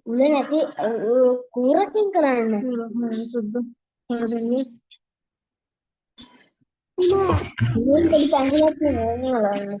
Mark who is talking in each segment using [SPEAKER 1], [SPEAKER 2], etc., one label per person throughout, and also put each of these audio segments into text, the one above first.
[SPEAKER 1] උනේ නැති කූරකින් කරන්න සුද්ද හොරන්නේ ඉතින් පොඩි පංගලක් නේ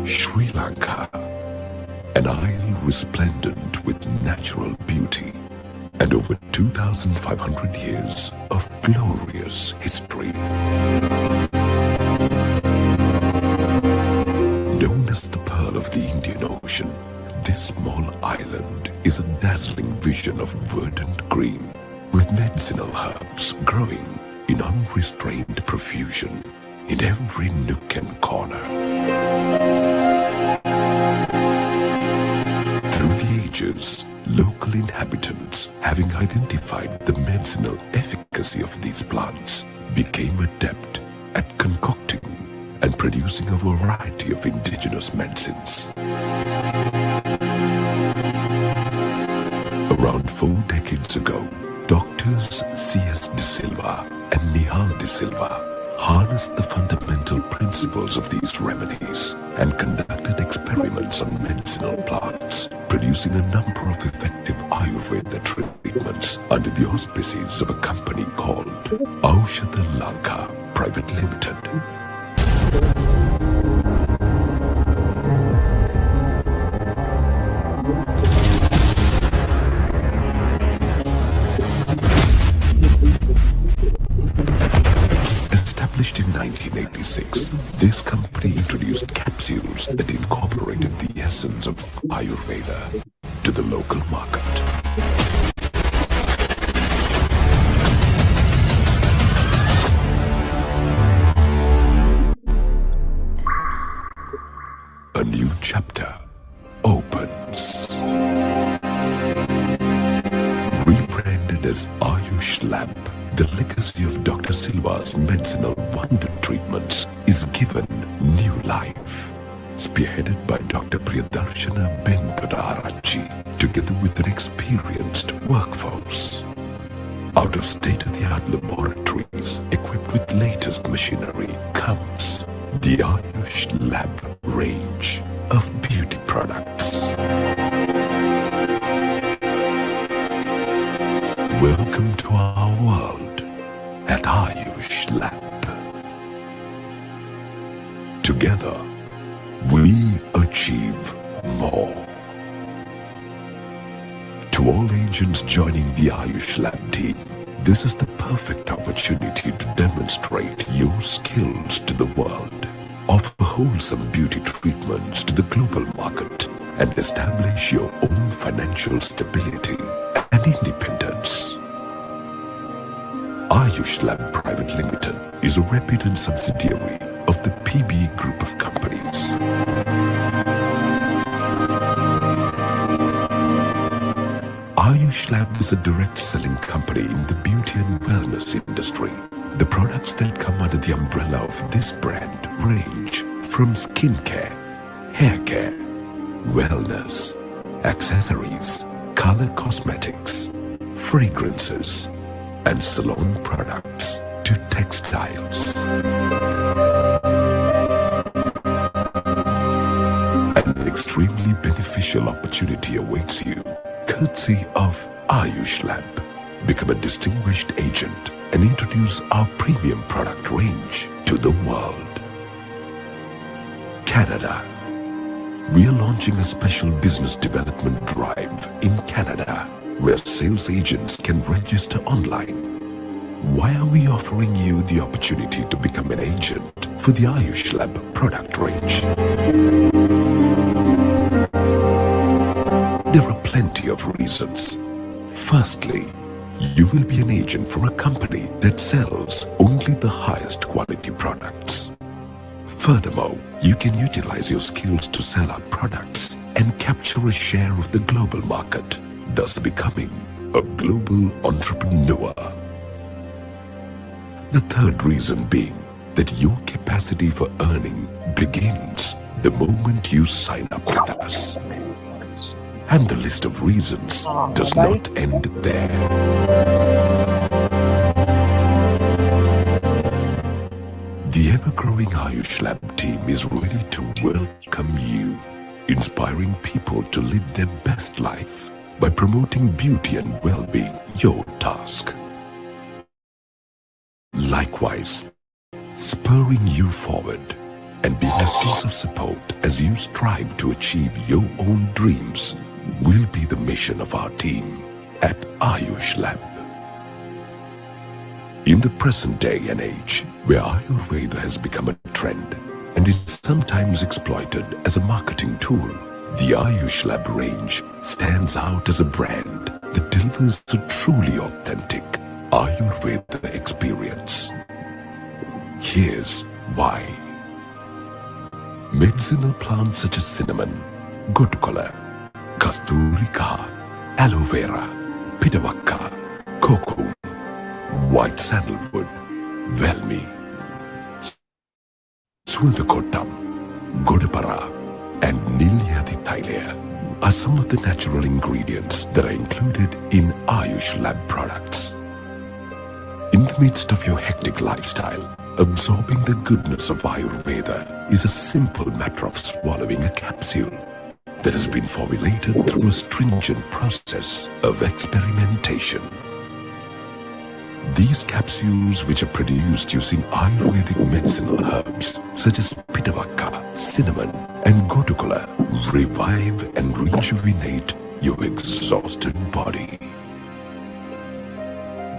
[SPEAKER 2] Sri Lanka, an isle resplendent with natural beauty and over 2,500 years of glorious history. Known as the Pearl of the Indian Ocean, this small island is a dazzling vision of verdant green with medicinal herbs growing in unrestrained profusion in every nook and corner. Through the ages, local inhabitants, having identified the medicinal efficacy of these plants, became adept at concocting and producing a variety of indigenous medicines. Around 4 decades ago, doctors C.S. De Silva and Nihal De Silva harnessed the fundamental principles of these remedies and conducted experiments on medicinal plants, producing a number of effective Ayurveda treatments under the auspices of a company called Aushadha Lanka Private Limited. Established in 1986, this company introduced capsules that incorporated the essence of Ayurveda to the local market. A new chapter opens. Rebranded as Ayush Lab, the legacy of Dr. Silva's medicinal wonder treatments is given new life. Spearheaded by Dr. Priyadarshana Benpadarachi, together with an experienced workforce. Out of state-of-the-art laboratories equipped with latest machinery comes the Ayush Lab range of beauty products. Welcome to our world at Ayush Lab. Together, we achieve more. To all agents joining the Ayush Lab team, this is the perfect opportunity to demonstrate your skills to the world, offer wholesome beauty treatments to the global market, and establish your own financial stability and independence. Ayush Lab Private Limited is a reputed subsidiary of the PB Group of companies. Ayush Lab is a direct selling company in the beauty and wellness industry. The products that come under the umbrella of this brand range from skincare, hair care, wellness, accessories, color cosmetics, fragrances, and salon products to textiles. An extremely beneficial opportunity awaits you, courtesy of Ayush Lab. Become a distinguished agent and introduce our premium product range to the world. Canada. We are launching a special business development drive in Canada where sales agents can register online. Why are we offering you the opportunity to become an agent for the Ayush Lab product range? There are plenty of reasons. Firstly, you will be an agent for a company that sells only the highest quality products. Furthermore, you can utilize your skills to sell our products and capture a share of the global market, thus becoming a global entrepreneur. The third reason being that your capacity for earning begins the moment you sign up with us. And the list of reasons does not end there. The ever-growing Ayush Lab team is ready to welcome you, inspiring people to live their best life by promoting beauty and well-being, your task. Likewise, spurring you forward and being a source of support as you strive to achieve your own dreams will be the mission of our team at Ayush Lab. In the present day and age, where Ayurveda has become a trend and is sometimes exploited as a marketing tool, the Ayush Lab range stands out as a brand that delivers a truly authentic Ayurveda experience. Here's why. Medicinal plants such as cinnamon, gotukkola, kasturika, aloe vera, pitavakka, cocoon, white sandalwood, velmi, Swildakottam, Godapara, and Nilyadi Thailya are some of the natural ingredients that are included in Ayush Lab products. In the midst of your hectic lifestyle, absorbing the goodness of Ayurveda is a simple matter of swallowing a capsule that has been formulated through a stringent process of experimentation. These capsules, which are produced using Ayurvedic medicinal herbs such as pitavakka, cinnamon, and gotukkola, revive and rejuvenate your exhausted body.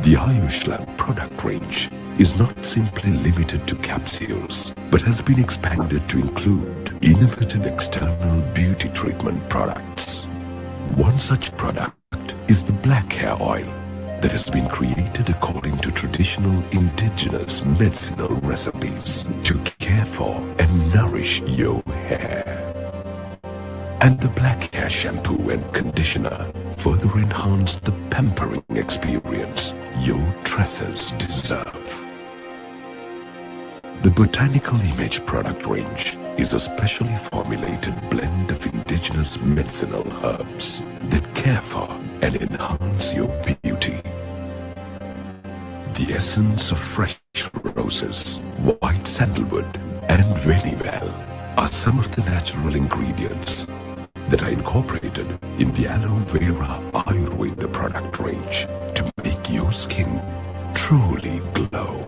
[SPEAKER 2] The Ayush Lab product range is not simply limited to capsules, but has been expanded to include innovative external beauty treatment products. One such product is the black hair oil that has been created according to traditional indigenous medicinal recipes to care for and nourish your hair. And the black hair shampoo and conditioner further enhance the pampering experience your tresses deserve. The Botanical Image product range is a specially formulated blend of indigenous medicinal herbs that care for and enhance your beauty. The essence of fresh roses, white sandalwood, and Venivel are some of the natural ingredients that are incorporated in the Aloe Vera Ayurveda product range to make your skin truly glow.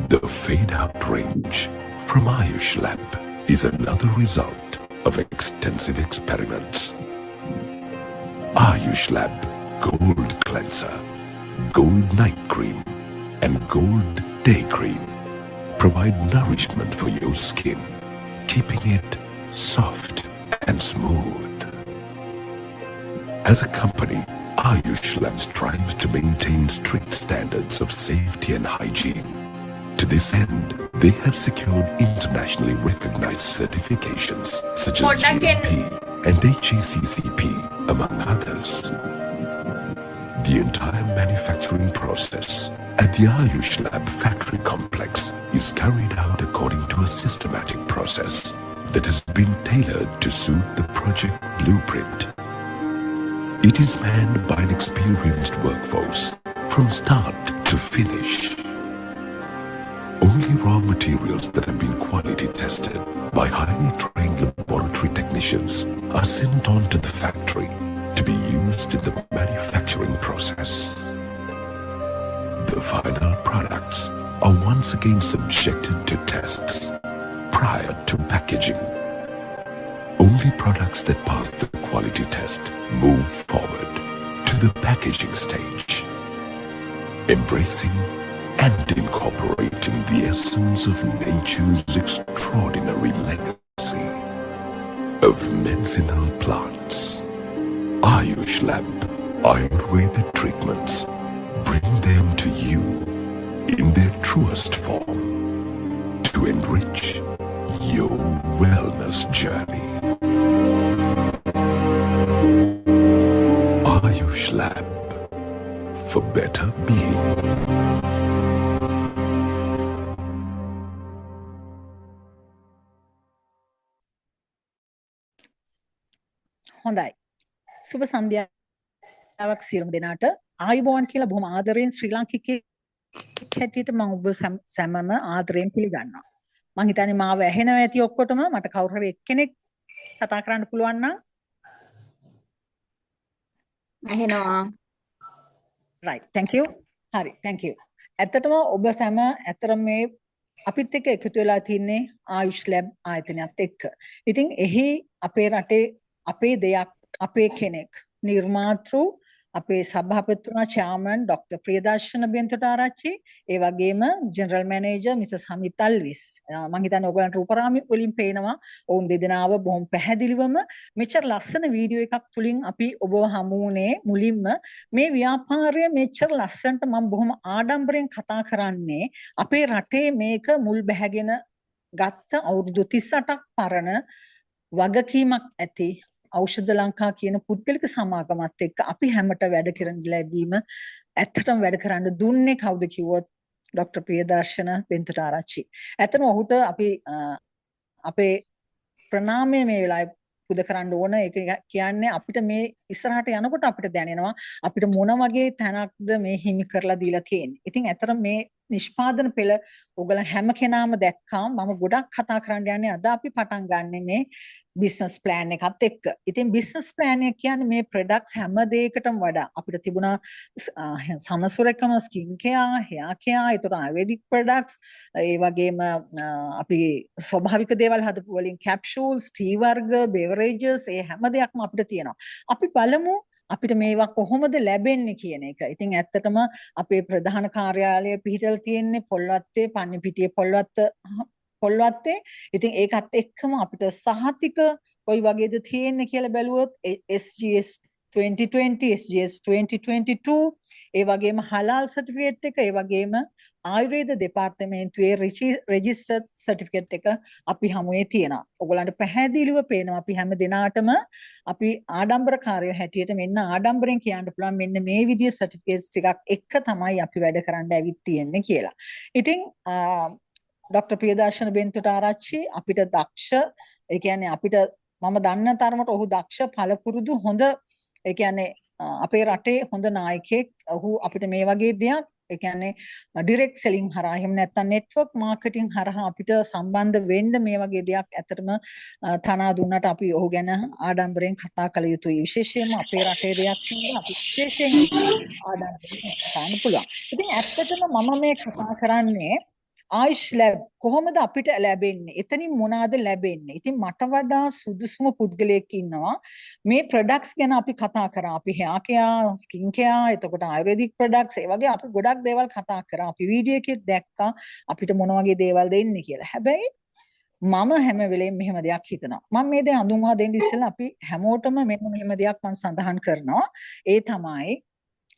[SPEAKER 2] The Fade Out range from Ayush Lab is another result of extensive experiments. Ayush Lab Gold Cleanser, Gold Night Cream, and Gold Day Cream provide nourishment for your skin, keeping it soft and smooth. As a company, Ayush Lab strives to maintain strict standards of safety and hygiene. To this end, they have secured internationally recognized certifications such as GMP and HACCP, among others. The entire manufacturing process at the Ayush Lab factory complex is carried out according to a systematic process that has been tailored to suit the project blueprint. It is manned by an experienced workforce from start to finish. Only raw materials that have been quality tested by highly trained laboratory technicians are sent on to the factory to be used in the manufacturing process. The final products are once again subjected to tests prior to packaging. Only products that pass the quality test move forward to the packaging stage, embracing and incorporating the essence of nature's extraordinary legacy of medicinal plants. Ayush Lab Ayurveda treatments bring them to you in their truest form to enrich your wellness journey. Ayush Lab for better being.
[SPEAKER 3] හොඳයි. සුබ සන්ධ්‍යාවක් සියලුම දෙනාට. ආයුබෝවන් කියලා බොහොම ආදරයෙන් ශ්‍රී ලාංකිකයෙක් හැටියට මම ඔබ සැමම ආදරයෙන් පිළිගන්නවා. මම හිතන්නේ මාව ඇහෙනවා ඇති ඔක්කොටම. මට කවුරු හරි එක්කෙනෙක් කතා කරන්න පුළුවන් නම්
[SPEAKER 1] ඇහෙනවා.
[SPEAKER 3] right thank you. හරි thank you. ඇත්තටම ඔබ සැම ඇත්තටම මේ අපිත් එක්ක එකතු වෙලා තින්නේ ආයුෂ් ලැබ් ආයතනයත් එක්ක. ඉතින් එහි අපේ රටේ අපේ දෙයක් අපේ කෙනෙක් නිර්මාතෘ අපේ සභාපතිතුමා චාර්මන් ડોક્ટર ප්‍රියදර්ශන බෙන්තොටාරච්චි ඒ වගේම ජෙනරල් මැනේජර් මිසස් හමිත් අල්විස් මම හිතන්නේ ඔයගලන්ට රූපරාමි වලින් පේනවා ඔවුන් දෙදෙනාව බොහොම පැහැදිලිවම මෙච්චර ලස්සන වීඩියෝ එකක් තුලින් අපි ඔබව හමු වුණේ මුලින්ම මේ ව්‍යාපාරය මෙච්චර ලස්සනට මම බොහොම ආඩම්බරෙන් කතා කරන්නේ අපේ රටේ මේක මුල් බැහැගෙන ගත්ත අවුරුදු 38ක් පරණ වගකීමක් ඇති ඖෂධ ලංකා කියන පුද්ගලික සමාගමත් එක්ක අපි හැමත වැඩ කරන ලැබීම ඇත්තටම වැඩ කරන්න දුන්නේ කවුද කිව්වොත් ડોક્ટર ප්‍රියදර්ශන බෙන්තොටාරච්චි. ඇත්තටම ඔහුට අපි අපේ ප්‍රණාමය මේ වෙලාවේ පුද කරන්න ඕන. ඒක කියන්නේ අපිට මේ ඉස්සරහට යනකොට අපිට දැනෙනවා අපිට මොන වගේ තැනක්ද මේ හිමි කරලා දීලා තියෙන්නේ. ඉතින් ඇත්තටම මේ නිෂ්පාදන පෙළ ඔයගොල්ලන් හැම කෙනාම දැක්කා. මම ගොඩක් කතා කරන්න යන්නේ අද අපි පටන් ගන්නෙ මේ බිස්නස් ප්ලෑන් එකත් එක්ක. ඉතින් බිස්නස් ප්ලෑන් එක කියන්නේ මේ ප්‍රොඩක්ට්ස් හැම දෙයකටම වඩා අපිට තිබුණා සමසුරකම ස්කින් කෙයා, හෙයා කෙයා, ඒතර ආයුර්වේදික් ප්‍රොඩක්ට්ස්, ඒ වගේම අපි ස්වභාවික දේවල් හදපු වලින් කැප්සූල්ස්, ටී වර්ග, බෙවරේජස් ඒ හැම දෙයක්ම අපිට තියෙනවා. අපි බලමු අපිට මේවා කොහොමද ලැබෙන්නේ කියන එක. ඉතින් ඇත්තටම අපේ ප්‍රධාන කාර්යාලය පිහිටලා තියෙන්නේ පොල්වත්තේ පන්නිපිටියේ පොල්වත්තේ. ඉතින් ඒකත් එක්කම අපිට සහතික කොයි වගේද තියෙන්නේ කියලා බැලුවොත් SGS 2020 SGS 2022 ඒ වගේම හලාල් සර්ටිෆිකේට් එක ඒ වගේම ආයුර්වේද දෙපාර්තමේන්තුවේ රෙජිස්ටර්ඩ් සර්ටිෆිකේට් එක අපි හමුවේ තියෙනවා. ඔයගොල්ලන්ට පැහැදිලිව පේනවා අපි හැම දිනාටම අපි ආඩම්බරකාරයෝ හැටියට මෙන්න ආඩම්බරෙන් කියන්න පුළුවන් මෙන්න මේ විදිහේ සර්ටිෆිකේට්ස් ටිකක් එක තමයි අපි වැඩ කරන්න ඇවිත් තියෙන්නේ කියලා. ඉතින් ડોક્ટર ප්‍රියදර්ශන බෙන්තොටාරච්චි අපිට දක්ෂ ඒ කියන්නේ අපිට මම දන්න තරමට ඔහු දක්ෂ පළපුරුදු හොඳ ඒ කියන්නේ අපේ රටේ හොඳ නායකයෙක්. ඔහු අපිට මේ වගේ දෙයක් ඒ කියන්නේ ඩිරෙක්ට් සෙලින් හරහා එහෙම නැත්නම් නෙට්වර්ක් මාකටිං හරහා අපිට සම්බන්ධ වෙන්න මේ වගේ දෙයක් ඇත්තටම තනා දුන්නට අපි ඔහු ගැන ආඩම්බරෙන් කතා කළ යුතුයි. විශේෂයෙන්ම අපේ රටේ දෙයක් නේද අපි විශේෂයෙන් ආඩම්බරෙන් කතා කරන්න පුළුවන්. ඉතින් ඇත්තටම මම මේ කතා කරන්නේ ආයුෂ් ලැබ් කොහොමද අපිට ලැබෙන්නේ? එතනින් මොනවාද ලැබෙන්නේ? ඉතින් මට වඩා සුදුසුම පුද්ගලයෙක් ඉන්නවා. මේ ප්‍රොඩක්ට්ස් ගැන අපි කතා කරා. අපි හෙයා කෙයා, ස්කින් කෙයා, එතකොට ආයුර්වේදික් ප්‍රොඩක්ට්ස් ඒ වගේ අපි ගොඩක් දේවල් කතා කරා. අපි වීඩියෝ එකේ දැක්කා අපිට මොන වගේ දේවල්ද එන්නේ කියලා. හැබැයි මම හැම වෙලේම මෙහෙම දෙයක් හිතනවා. මම මේ දේ හඳුන්වා දෙන්න ඉස්සෙල්ලා අපි හැමෝටම මෙන්න මෙහෙම දෙයක් මම සඳහන් කරනවා. ඒ තමයි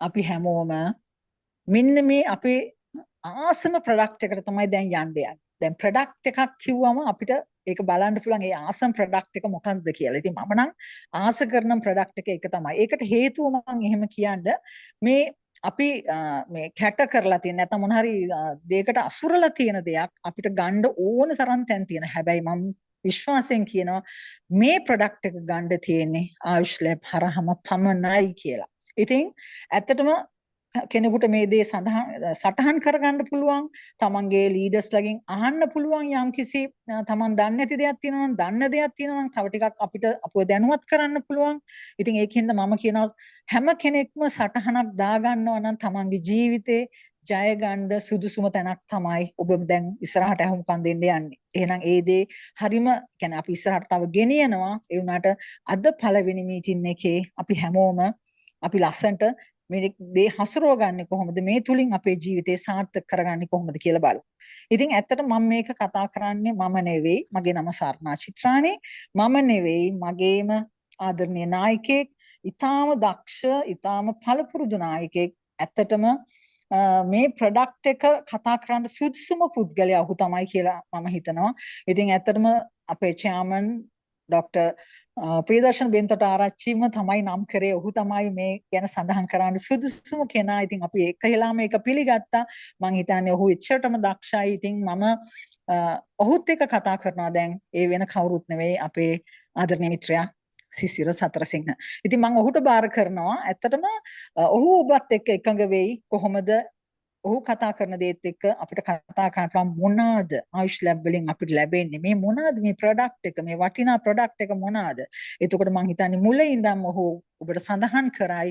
[SPEAKER 3] අපි හැමෝම මෙන්න මේ අපේ ආසම ප්‍රොඩක්ට් එකට තමයි දැන් යන්න යන්නේ. දැන් ප්‍රොඩක්ට් එකක් කිව්වම අපිට ඒක බලන්න පුළුවන් ඒ ආසම් ප්‍රොඩක්ට් එක මොකක්ද කියලා. ඉතින් මම නම් ආස කරන ප්‍රොඩක්ට් එක ඒක තමයි. ඒකට හේතුව මම එහෙම කියන්නේ මේ අපි මේ කැට කරලා තියෙන නැත්නම් මොන හරි දෙයකට අසුරලා තියෙන දෙයක් අපිට ගන්න ඕන තරම් තැන් තියෙන. හැබැයි මම විශ්වාසයෙන් කියනවා මේ ප්‍රොඩක්ට් එක ගන්න තියෙන්නේ ආයුෂ් ලැබ් හරහාම පමණයි කියලා. ඉතින් ඇත්තටම කෙනෙකුට මේ දේ සටහන් කරගන්න පුළුවන්, තමන්ගේ ලීඩර්ස්ලාගෙන් අහන්න පුළුවන් යම්කිසි තමන් දන්නේ නැති දෙයක් තියෙනවා නම් දන්න දෙයක් තියෙනවා නම් තව ටිකක් අපිට අපව දැනුවත් කරන්න පුළුවන්. ඉතින් ඒකෙන්ද මම කියනවා හැම කෙනෙක්ම සටහනක් දාගන්නවා නම් තමන්ගේ ජීවිතේ ජය ගන්න සුදුසුම තැනක් තමයි ඔබ දැන් ඉස්සරහට අහුම්කම් දෙන්න යන්නේ. එහෙනම් ඒ දේ හරිම කියන්නේ අපි ඉස්සරහට තව ගෙනියනවා. ඒ වුණාට අද පළවෙනි මීටින් එකේ අපි හැමෝම අපි ලස්සන්ට මේ දේ හසුරව ගන්නේ කොහොමද, මේ තුලින් අපේ ජීවිතේ සාර්ථක කරගන්නේ කොහොමද කියලා බලමු. ඉතින් ඇත්තට මම මේක කතා කරන්නේ මම නෙවෙයි, මගේ නම සර්ණා චිත්‍රානි. මම නෙවෙයි, මගේම ආදරණීය නායකයෙක්, ඊටාම දක්ෂ, ඊටාම පළපුරුදු නායකයෙක්. ඇත්තටම මේ ප්‍රොඩක්ට් එක කතා කරන්න සුදුසුම පුද්ගලයා ඔහු තමයි කියලා මම හිතනවා. ඉතින් ඇත්තටම අපේ චෙයාමන් ડોક્ટર ප්‍රියදර්ශන බෙන්තට ආරච්චිම තමයි නම් කරේ. ඔහු තමයි මේ ගැන සඳහන් කරන්න සුදුසුම කෙනා. ඉතින් අපි එකහෙලාම ඒක පිළිගත්තා. මම හිතන්නේ ඔහු එච්චරටම දක්ෂයි. ඉතින් මම ඔහුත් එක්ක කතා කරනවා දැන් ඒ වෙන කවුරුත් නෙවෙයි අපේ ආදරණීය මිත්‍රයා සිසිර සතරසිංහ. ඉතින් මම ඔහුට බාර කරනවා ඇත්තටම ඔහු ඔබත් එක්ක එකඟ වෙයි කොහොමද ඔහු කතා කරන දේත් එක්ක අපිට කතා කරලා මොනවාද ආයුෂ් ලැබ් වලින් අපිට ලැබෙන්නේ, මේ මොනවාද මේ ප්‍රොඩක්ට් එක, මේ වටිනා ප්‍රොඩක්ට් එක මොනවාද. එතකොට මම හිතන්නේ මුලින් ඉඳන් ඔහු ඔබට සඳහන් කරයි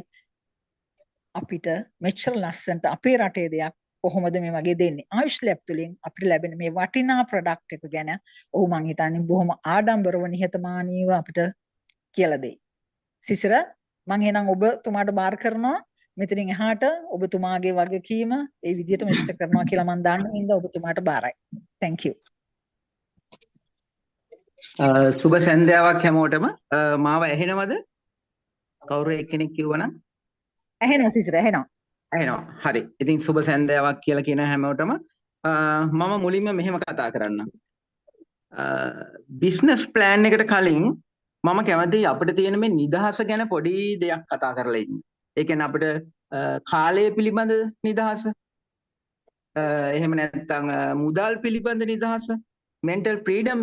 [SPEAKER 3] අපිට මෙච්චර ලස්සනට අපේ රටේ දෙයක් කොහොමද මේ වගේ දෙන්නේ. ආයුෂ් ලැබ් තුලින් අපිට ලැබෙන මේ වටිනා ප්‍රොඩක්ට් එක ගැන ඔහු මම හිතන්නේ බොහොම ආඩම්බරව නිහතමානීව අපිට කියලා දෙයි. සිසිර මම එහෙනම් ඔබතුමාට බාර කරනවා මෙතනින් එහාට ඔබතුමාගේ වගකීම ඒ විදිහටම ඉෂ්ට කරනවා කියලා මම දන්න හින්දා ඔබතුමාට බාරයි. Thank you.
[SPEAKER 4] සුබ සන්ධ්‍යාවක් හැමෝටම. මාව ඇහෙනවද? කවුරු එක්කෙනෙක් කිව්වනම්?
[SPEAKER 3] ඇහෙනවා සිසිර ඇහෙනවා.
[SPEAKER 4] ඇහෙනවා. හරි. ඉතින් සුබ සන්ධ්‍යාවක් කියලා කියන හැමෝටම මම මුලින්ම මෙහෙම කතා කරන්නම්. බිස්නස් ප්ලෑන් එකට කලින් මම කැමතියි අපිට තියෙන මේ නිදහස ගැන පොඩි දෙයක් කතා කරලා ඉන්න. ඒ කියන්නේ අපිට කාලය පිළිබඳ නිදහස, එහෙම නැත්නම් මුදල් පිළිබඳ නිදහස, mental freedom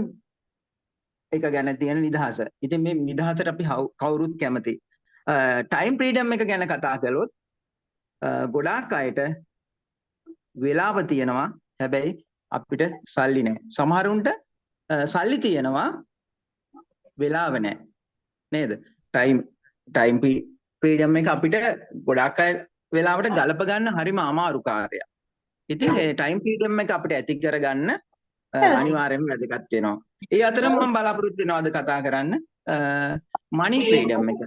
[SPEAKER 4] එක ගැන තියෙන නිදහස. ඉතින් මේ නිදහසට අපි කවුරුත් කැමතියි. time freedom එක ගැන කතා කළොත් ගොඩාක් අයට වෙලාව තියෙනවා, හැබැයි අපිට සල්ලි නැහැ. සමහරුන්ට සල්ලි තියෙනවා, වෙලාව නැහැ. නේද? time freedom එක අපිට ගොඩාක් අය වෙලාවට ගලප ගන්න හරිම අමාරු කාර්යයක්. ඉතින් ඒ time freedom එක අපිට ඇති කරගන්න අනිවාර්යයෙන්ම වැදගත් වෙනවා. ඒ අතරම මම බලාපොරොත්තු වෙනවා අද කතා කරන්න money freedom එක.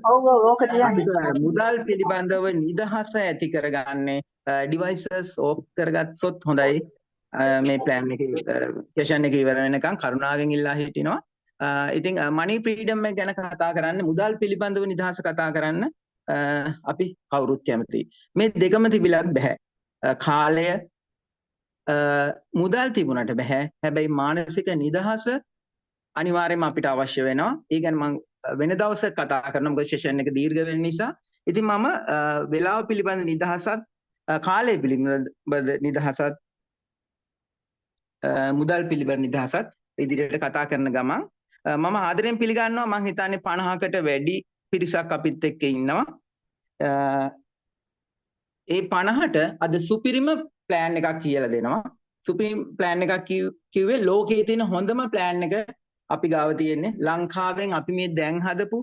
[SPEAKER 3] ඕක තියන්න.
[SPEAKER 4] මුදල් පිළිබඳව නිදහස ඇති කරගන්නේ devices off කරගත්තොත් හොඳයි. මේ plan එකේ session එක ඉවර වෙනකන් කරුණාවෙන් ඉල්ලා හිටිනවා. ඉතින් money freedom එක ගැන කතා කරන්න, මුදල් පිළිබඳව නිදහස කතා කරන්න අපි කවුරුත් කැමතියි. මේ දෙකම තිබිලත් බෑ. කාලය මුදල් තිබුණට බෑ. හැබැයි මානසික නිදහස අනිවාර්යයෙන්ම අපිට අවශ්‍ය වෙනවා. ඒ ගැන මම වෙන දවසක කතා කරනවා. මොකද සෙෂන් එක දීර්ඝ වෙන නිසා. ඉතින් මම වේලාව පිළිබඳ නිදහසත්, කාලය පිළිබඳ නිදහසත්, මුදල් පිළිබඳ නිදහසත් ඉදිරියට කතා කරන ගමන් මම ආදරෙන් පිළිගන්නවා. මම හිතන්නේ 50කට වැඩි පිරිසක් අපිත් එක්ක ඉන්නවා. ඒ 50ට අද සුපිරිම ප්ලෑන් එකක් කියලා දෙනවා. සුපිරිම ප්ලෑන් එකක් කිව්වේ ලෝකයේ තියෙන හොඳම ප්ලෑන් එක අපි ගාව තියෙන්නේ. ලංකාවෙන් අපි මේ දැන් හදපු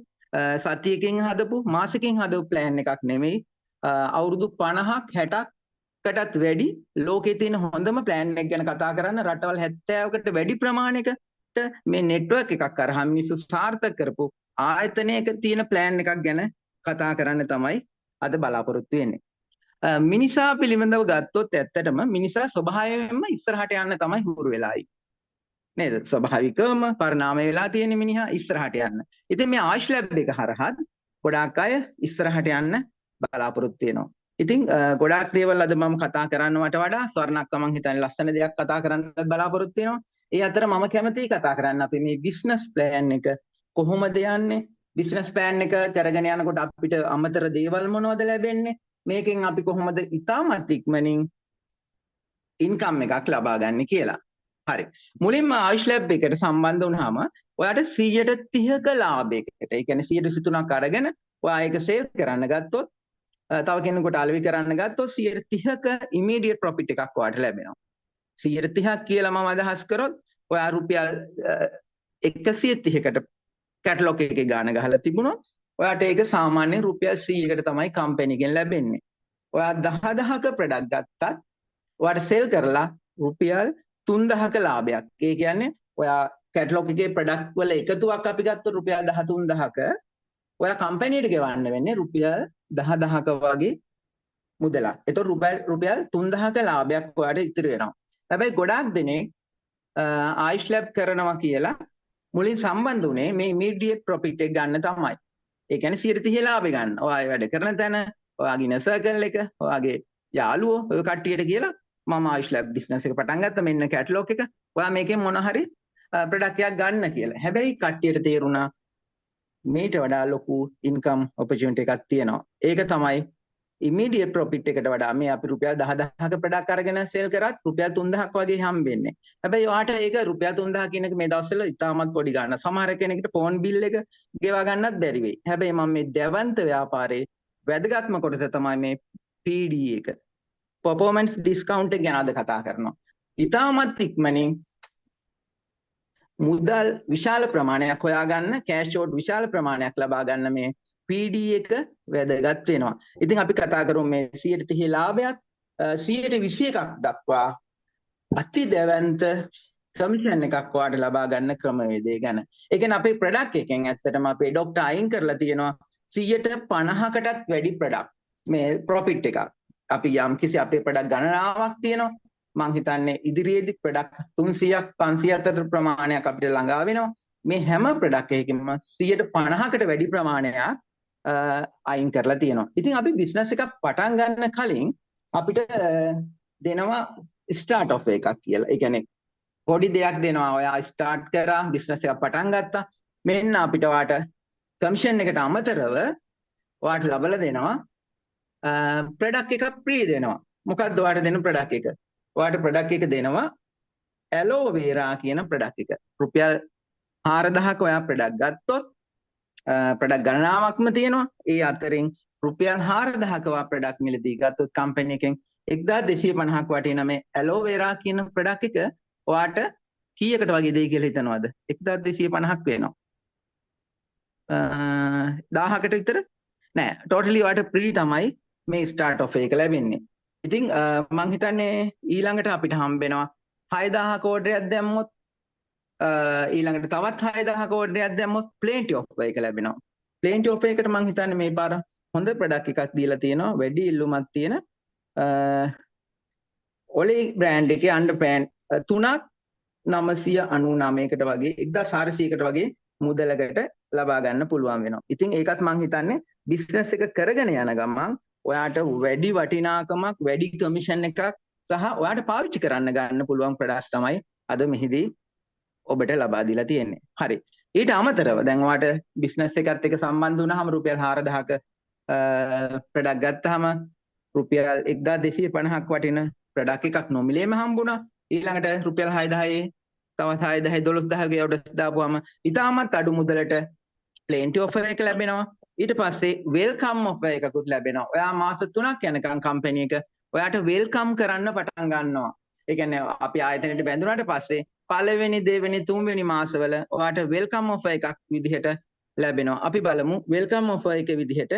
[SPEAKER 4] සතියකින් හදපු මාසෙකින් හදපු ප්ලෑන් එකක් නෙමෙයි. අවුරුදු 50ක් 60කටත් වැඩි ලෝකයේ තියෙන හොඳම ප්ලෑන් එක ගැන කතා කරන්න රටවල් 70කට වැඩි ප්‍රමාණයකට මේ නෙට්වර්ක් එකක් කරා මිනිස්සු සාර්ථක කරපු ආයතනයක තියෙන ප්ලෑන් එකක් ගැන කතා කරන්න තමයි අද බලාපොරොත්තු වෙන්නේ. මිනිසා පිළිබඳව ගත්තොත් ඇත්තටම මිනිසා ස්වභාවයෙන්ම ඉස්සරහට යන්න තමයි හුරු වෙලා ඉන්නේ. නේද? ස්වභාවිකවම පරිණාමය වෙලා තියෙන මිනිහා ඉස්සරහට යන්න. ඉතින් මේ ආයුෂ් ලැබ් එක හරහා ගොඩාක් අය ඉස්සරහට යන්න බලාපොරොත්තු වෙනවා. ඉතින් ගොඩාක් දේවල් අද මම කතා කරන්නවට වඩා ස්වර්ණක්ක මං හිතන්නේ ලස්සන දෙයක් කතා කරන්න බලාපොරොත්තු වෙනවා. ඒ අතර මම කැමතියි කතා කරන්න අපි මේ බිස්නස් ප්ලෑන් එක කොහොමද යන්නේ? බිස්නස් ප්ලෑන් එක කරගෙන යනකොට අපිට අමතර දේවල් මොනවද ලැබෙන්නේ? මේකෙන් අපි කොහොමද ඉතාමත් ඉක්මනින් ඉන්කම් එකක් ලබා ගන්න කියලා. හරි. මුලින්ම ආයුෂ් ලැබ් එකට සම්බන්ධ වුණාම ඔයාට 130ක ලාභයකට. ඒ කියන්නේ 123ක් අරගෙන ඔයා ඒක සේව් කරන්න ගත්තොත් තව කෙනෙකුට අලෙවි කරන්න ගත්තොත් 130ක ඉමීඩියට් ප්‍රොෆිට් එකක් ඔයාට ලැබෙනවා. 130ක් කියලා මම අදහස් කරොත් ඔයා රුපියල් 130කට කැටලොග් එකේ ගාණ ගහලා තිබුණොත් ඔයාට ඒක සාමාන්‍යයෙන් රුපියල් 100කට තමයි කම්පැනි එකෙන් ලැබෙන්නේ. ඔයා 10000ක ප්‍රොඩක්ට් ගත්තත් ඔයාට සෙල් කරලා රුපියල් 3000ක ලාභයක්. ඒ කියන්නේ ඔයා කැටලොග් එකේ ප්‍රොඩක්ට් වල එකතුවක් අපි ගත්තොත් රුපියල් 13000ක ඔයා කම්පැනියට ගෙවන්න වෙන්නේ රුපියල් 10000ක වගේ මුදලක්. ඒතකොට රුපියල් 3000ක ලාභයක් ඔයාට ඉතිරි වෙනවා. හැබැයි ගොඩාක් දෙනෙක් ආයුෂ් ලැබ් කරනවා කියලා මුලින් සම්බන්ධ වුණේ මේ ඉමීඩියට් ප්‍රොෆිට් එක ගන්න තමයි. ඒ කියන්නේ 130 ලාභය ගන්න. ඔයා වැඩ කරන තැන, ඔයාගේ ඉන සර්කල් එක, ඔයාගේ යාළුවෝ, ඔය කට්ටියට කියලා මම ආයුෂ් ලැබ් බිස්නස් එක පටන් ගත්තා. මෙන්න කැටලොග් එක. ඔයා මේකෙන් මොන හරි ප්‍රොඩක්ට් එකක් ගන්න කියලා. හැබැයි කට්ටියට තේරුණා මේට වඩා ලොකු ඉන්කම් ඔපචුනිටි එකක් තියෙනවා. ඒක තමයි ඉමීඩියට් ප්‍රොෆිට් එකට වඩා මේ අපි රුපියල් 10000ක ප්‍රොඩක්ට් අරගෙන සෙල් කරත් රුපියල් 3000ක් වගේ හම්බෙන්නේ. හැබැයි ඔයාට ඒක රුපියල් 3000 කියන එක මේ දවස්වල ඉතාමත් පොඩි ගන්න. සමහර කෙනෙකුට ෆෝන් බිල් එක ගෙවා ගන්නත් බැරි වෙයි. හැබැයි මම මේ දැවන්ත ව්‍යාපාරයේ වැදගත්ම කොටස තමයි මේ PD එක. performance discount එක ගැන අද කතා කරනවා. ඉතාමත් ඉක්මනින් මුදල් විශාල ප්‍රමාණයක් හොයාගන්න, කෑෂ් ෂෝට් විශාල ප්‍රමාණයක් ලබා ගන්න මේ PD එක වැදගත් වෙනවා. ඉතින් අපි කතා කරමු මේ 130 ලාභයක් 121ක් දක්වා අති දැවැන්ත කමිෂන් එකක් ඔයාලට ලබා ගන්න ක්‍රමවේදය ගැන. ඒ කියන්නේ අපේ ප්‍රොඩක්ට් එකෙන් ඇත්තටම අපේ ડોක්ටර් අයින් කරලා තියෙනවා 150කටත් වැඩි ප්‍රොඩක්ට් මේ ප්‍රොෆිට් එකක්. අපි යම් කිසි අපේ ප්‍රොඩක්ට් ගණනාවක් තියෙනවා. මං හිතන්නේ ඉදිරියේදී ප්‍රොඩක්ට් 300ක් 500ක් අතර ප්‍රමාණයක් අපිට ළඟා වෙනවා. මේ හැම ප්‍රොඩක්ට් එකකින්ම 150කට වැඩි ප්‍රමාණයක් අයින් කරලා තියෙනවා. ඉතින් අපි බිස්නස් එකක් පටන් ගන්න කලින් අපිට දෙනවා ස්ටාර්ට් ඔෆ් එකක් කියලා. ඒ කියන්නේ පොඩි දෙයක් දෙනවා. ඔයා ස්ටාර්ට් කරා බිස්නස් එකක් පටන් ගත්තා. මෙන්න අපිට ඔයාට කමිෂන් එකට අමතරව ඔයාට ලබලා දෙනවා ප්‍රොඩක්ට් එකක් ෆ්‍රී දෙනවා. මොකක්ද ඔයාට දෙන ප්‍රොඩක්ට් එක? ඔයාට ප්‍රොඩක්ට් එක දෙනවා ඇලෝවේරා කියන ප්‍රොඩක්ට් එක. රුපියල් 4000ක ඔයා ප්‍රොඩක්ට් ගත්තොත් ප්‍රොඩක්ට් ගණනාවක්ම තියෙනවා. ඒ අතරින් රුපියල් 4000ක ඔයා ප්‍රොඩක්ට් මිලදී ගත්තොත් කම්පැනි එකෙන් 1250ක් වටින මේ ඇලෝවේරා කියන ප්‍රොඩක්ට් එක ඔයාට කීයකට වගේ දෙයි කියලා හිතනවද? 1250ක් වෙනවා. 1000කට විතර නෑ. ටෝටලි ඔයාට ෆ්‍රී තමයි මේ ස්ටාර්ට් ඔෆ් එක ලැබෙන්නේ. ඉතින් මං හිතන්නේ ඊළඟට අපිට හම්බෙනවා 6000ක ඕඩරයක් දැම්මොත් ඊළඟට තවත් 6000ක ඕඩරයක් දැම්මොත් plenty offer එක ලැබෙනවා. plenty offer එකට මං හිතන්නේ මේ පාර හොඳ ප්‍රොඩක්ට් එකක් දීලා තියෙනවා. වැඩි ඉල්ලුමක් තියෙන ඔලි බ්‍රෑන්ඩ් එකේ අන්ඩර්පෑන්ට් 3ක් 999කට වගේ 1400කට වගේ මුදලකට ලබා ගන්න පුළුවන් වෙනවා. ඉතින් ඒකත් මං හිතන්නේ බිස්නස් එක කරගෙන යන ගමන් ඔයාට වැඩි වටිනාකමක්, වැඩි කමිෂන් එකක් සහ ඔයාට පාවිච්චි කරන්න ගන්න පුළුවන් ප්‍රොඩක්ට් තමයි අද මෙහිදී ඔබට ලබා දීලා තියෙන්නේ. හරි. ඊට අමතරව දැන් ඔයාට බිස්නස් එකත් එක්ක සම්බන්ධ වුණාම රුපියල් 4000ක ප්‍රොඩක්ට් ගත්තාම රුපියල් 1250ක් වටින ප්‍රොඩක්ට් එකක් නොමිලේම හම්බුණා. ඊළඟට රුපියල් 6000 තවත් 6000 12000 කට දාපුවාම ඉතාමත් අඩු මුදලට plenty offer එක ලැබෙනවා. ඊට පස්සේ වෙල්කම් ඔෆර් එකකුත් ලැබෙනවා. ඔයා මාස 3ක් යනකම් කම්පැනි එක ඔයාට වෙල්කම් කරන්න පටන් ගන්නවා. ඒ කියන්නේ අපි ආයතනයට බැඳුනාට පස්සේ පළවෙනි, දෙවෙනි, තුන්වෙනි මාසවල ඔයාට වෙල්කම් ඔෆර් එකක් විදිහට ලැබෙනවා. අපි බලමු වෙල්කම් ඔෆර් එක විදිහට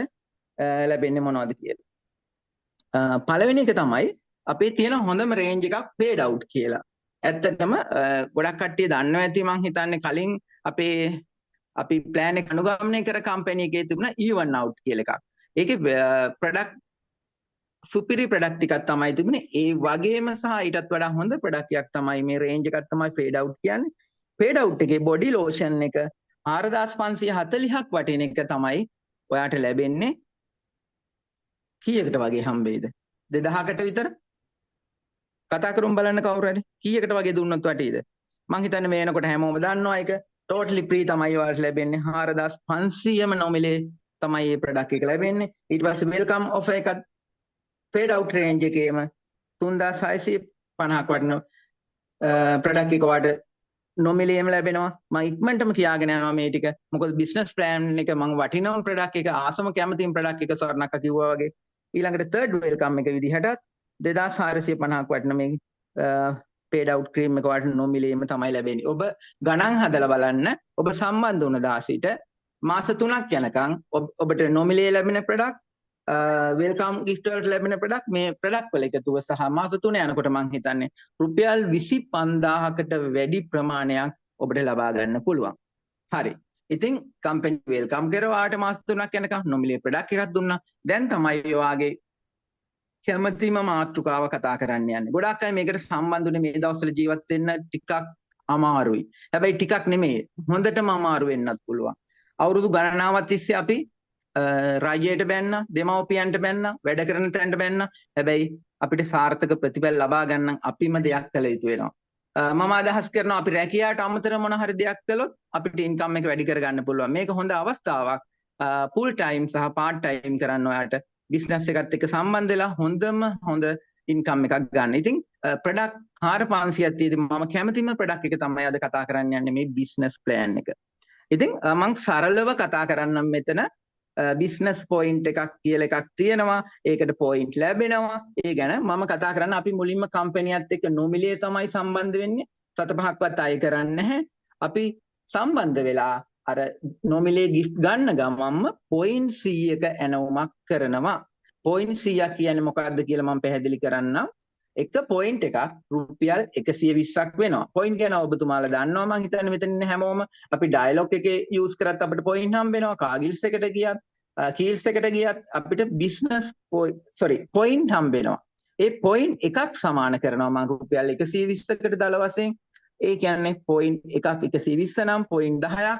[SPEAKER 4] ලැබෙන්නේ මොනවද කියලා. පළවෙනි එක තමයි අපේ තියෙන හොඳම රේන්ජ් එකක් paid out කියලා. ඇත්තටම ගොඩක් කට්ටිය දන්නවා ඇති මං හිතන්නේ කලින් අපි ප්ලෑන් එක අනුගමනය කර කම්පැනි එකේ තිබුණා even out කියලා එකක්. ඒකේ ප්‍රොඩක්ට් සුපිරි ප්‍රොඩක්ට් එකක් තමයි තිබුණේ. ඒ වගේම සහ ඊටත් වඩා හොඳ ප්‍රොඩක්ට් එකක් තමයි මේ රේන්ජ් එකක් තමයි paid out කියන්නේ. paid out එකේ body lotion එක 4540ක් වටින එක තමයි ඔයාට ලැබෙන්නේ. කීයකට වගේ හම්බෙයිද? 2000කට විතර? කතා කරමු බලන්න කවුරු හරි. කීයකට වගේ දුන්නොත් වටීද? මං හිතන්නේ මේ එනකොට හැමෝම දන්නවා ඒක. totally free තමයි ඔයාලට ලැබෙන්නේ. 4500ම නොමිලේ තමයි මේ ප්‍රොඩක්ට් එක ලැබෙන්නේ. ඊට පස්සේ welcome offer එකත් paid out range එකේම 3650ක් වටින ප්‍රොඩක්ට් එක වාට නොමිලියම ලැබෙනවා. මම ඉක්මනටම කියාගෙන යනවා මේ ටික. මොකද බිස්නස් ප්ලෑන් එක මම වටිනම ප්‍රොඩක්ට් එක ආසම කැමතිම ප්‍රොඩක්ට් එක ස්වර්ණක්ක කිව්වා වගේ. ඊළඟට තර්ඩ් වෙල්කම් එක විදිහටත් 2450ක් වටින මේ paid out cream එක වාට නොමිලියම තමයි ලැබෙන්නේ. ඔබ ගණන් හදලා බලන්න. ඔබ සම්බන්ධ වුණ දාසිට මාස 3ක් යනකම් ඔබට නොමිලිය ලැබෙන ප්‍රොඩක්ට් වෙල්කම් ගිෆ්ට් වලට ලැබෙන ප්‍රොඩක්ට් මේ ප්‍රොඩක්ට් වල එකතුව සහ මාස 3 යනකොට මම හිතන්නේ රුපියල් 25000කට වැඩි ප්‍රමාණයක් ඔබට ලබා ගන්න පුළුවන්. හරි. ඉතින් කම්පැනි වෙල්කම් කරවාට මාස 3ක් යනකම් නොමිලේ ප්‍රොඩක්ට් එකක් දුන්නා. දැන් තමයි ඔයාගේ කැමැතිම මාතෘකාව කතා කරන්න යන්නේ. ගොඩාක් අය මේකට සම්බන්ධුනේ මේ දවස්වල ජීවත් වෙන්න ටිකක් අමාරුයි. හැබැයි ටිකක් නෙමෙයි. හොඳටම අමාරු වෙන්නත් පුළුවන්. අවුරුදු ගණනාවක් තිස්සේ අපි රජයට බැන්න, දෙමව්පියන්ට බැන්න, වැඩ කරන තැනට බැන්න. හැබැයි අපිට සාර්ථක ප්‍රතිඵල ලබා ගන්න අපිම දෙයක් කළ යුතු වෙනවා. මම අදහස් කරනවා අපි රැකියාවට අමතර මොන හරි දෙයක් කළොත් අපිට ඉන්කම් එක වැඩි කරගන්න පුළුවන්. මේක හොඳ අවස්ථාවක්. ෆුල් ටයිම් සහ පාර්ට් ටයිම් කරන්න ඔයාට බිස්නස් එකත් එක්ක සම්බන්ධ වෙලා හොඳ ඉන්කම් එකක් ගන්න. ඉතින් ප්‍රොඩක්ට් 4500ක් තියෙදි මම කැමතිම ප්‍රොඩක්ට් එක තමයි අද කතා කරන්න යන්නේ මේ බිස්නස් ප්ලෑන් එක. ඉතින් මම සරලව කතා කරන්නම් මෙතන බිස්නස් පොයින්ට් එකක් කියලා එකක් තියෙනවා. ඒකට පොයින්ට් ලැබෙනවා. ඒ ගැන මම කතා කරන්න අපි මුලින්ම කම්පැනියත් එක්ක නොමිලේ තමයි සම්බන්ධ වෙන්නේ. 7-5ක්වත් අය කරන්නේ නැහැ. අපි සම්බන්ධ වෙලා අර නොමිලේ ගිෆ්ට් ගන්න ගමන්ම පොයින්ට් 100ක ඇනවුමක් කරනවා. පොයින්ට් 100ක් කියන්නේ මොකක්ද කියලා මම පැහැදිලි කරන්නම්. එක පොයින්ට් එකක් රුපියල් 120ක් වෙනවා. පොයින්ට් ගැන ඔබතුමාලා දන්නවා මම හිතන්නේ මෙතන ඉන්න හැමෝම. අපි ඩයලොග් එකේ යූස් කරත් අපිට පොයින්ට් හම්බ වෙනවා. කාගිල්ස් එකට ගියත්, කීල්ස් එකට ගියත් අපිට බිස්නස් පොයින්ට් හම්බ වෙනවා. ඒ පොයින්ට් එකක් සමාන කරනවා මම රුපියල් 120කට දල වශයෙන්. ඒ කියන්නේ පොයින්ට් එකක් 120 නම් පොයින්ට් 10ක්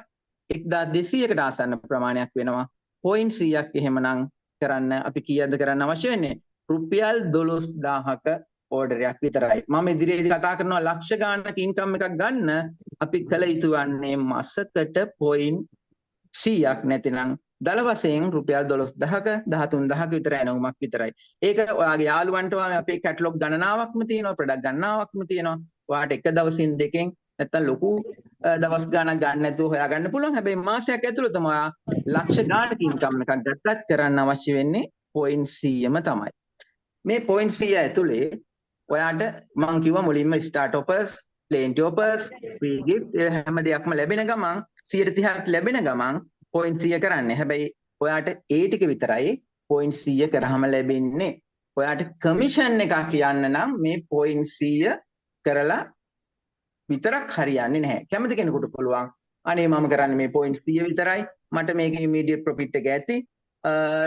[SPEAKER 4] 1200කට ආසන්න ප්‍රමාණයක් වෙනවා. පොයින්ට් 100ක් එහෙමනම් කරන්න අපි කීයද කරන්න අවශ්‍ය වෙන්නේ? රුපියල් 12000ක ඕඩරයක් විතරයි. මම ඉදිරියේදී කතා කරනවා ලක්ෂ ගාණක ඉන්කම් එකක් ගන්න අපි කළ යුතු වන්නේ මාසකට පොයින්ට් 100ක් නැතිනම් දල වශයෙන් රුපියල් 12000ක 13000ක විතර එනවුමක් විතරයි. ඒක ඔයාගේ යාළුවන්ට අපේ කැටලොග් ගණනාවක්ම තියෙනවා, ප්‍රොඩක්ට් ගණනාවක්ම තියෙනවා. ඔයාට එක දවසින් දෙකෙන් නැත්තම් ලොකු දවස් ගාණක් ගන්න නැතුව හොයාගන්න පුළුවන්. හැබැයි මාසයක් ඇතුළතම ඔයා ලක්ෂ ගාණක ඉන්කම් එකක් ගත්තත් කරන්න අවශ්‍ය වෙන්නේ පොයින්ට් 100ම තමයි. මේ පොයින්ට් 100 ඇතුලේ ඔයාට මම කිව්වා මුලින්ම start offers, plenty offers, free gift හැම දෙයක්ම ලැබෙන ගමන් 130ක් ලැබෙන ගමන් පොයින්ට් 100 කරන්නේ. හැබැයි ඔයාට ඒ ටික විතරයි පොයින්ට් 100 කරාම ලැබෙන්නේ. ඔයාට කමිෂන් එකක් කියන්න නම් මේ පොයින්ට් 100 කරලා විතරක් හරියන්නේ නැහැ. කැමති කෙනෙකුට පුළුවන් අනේ මම කරන්නේ මේ පොයින්ට් 100 විතරයි. මට මේකේ ඉමීඩියට් ප්‍රොෆිට් එක ඇති.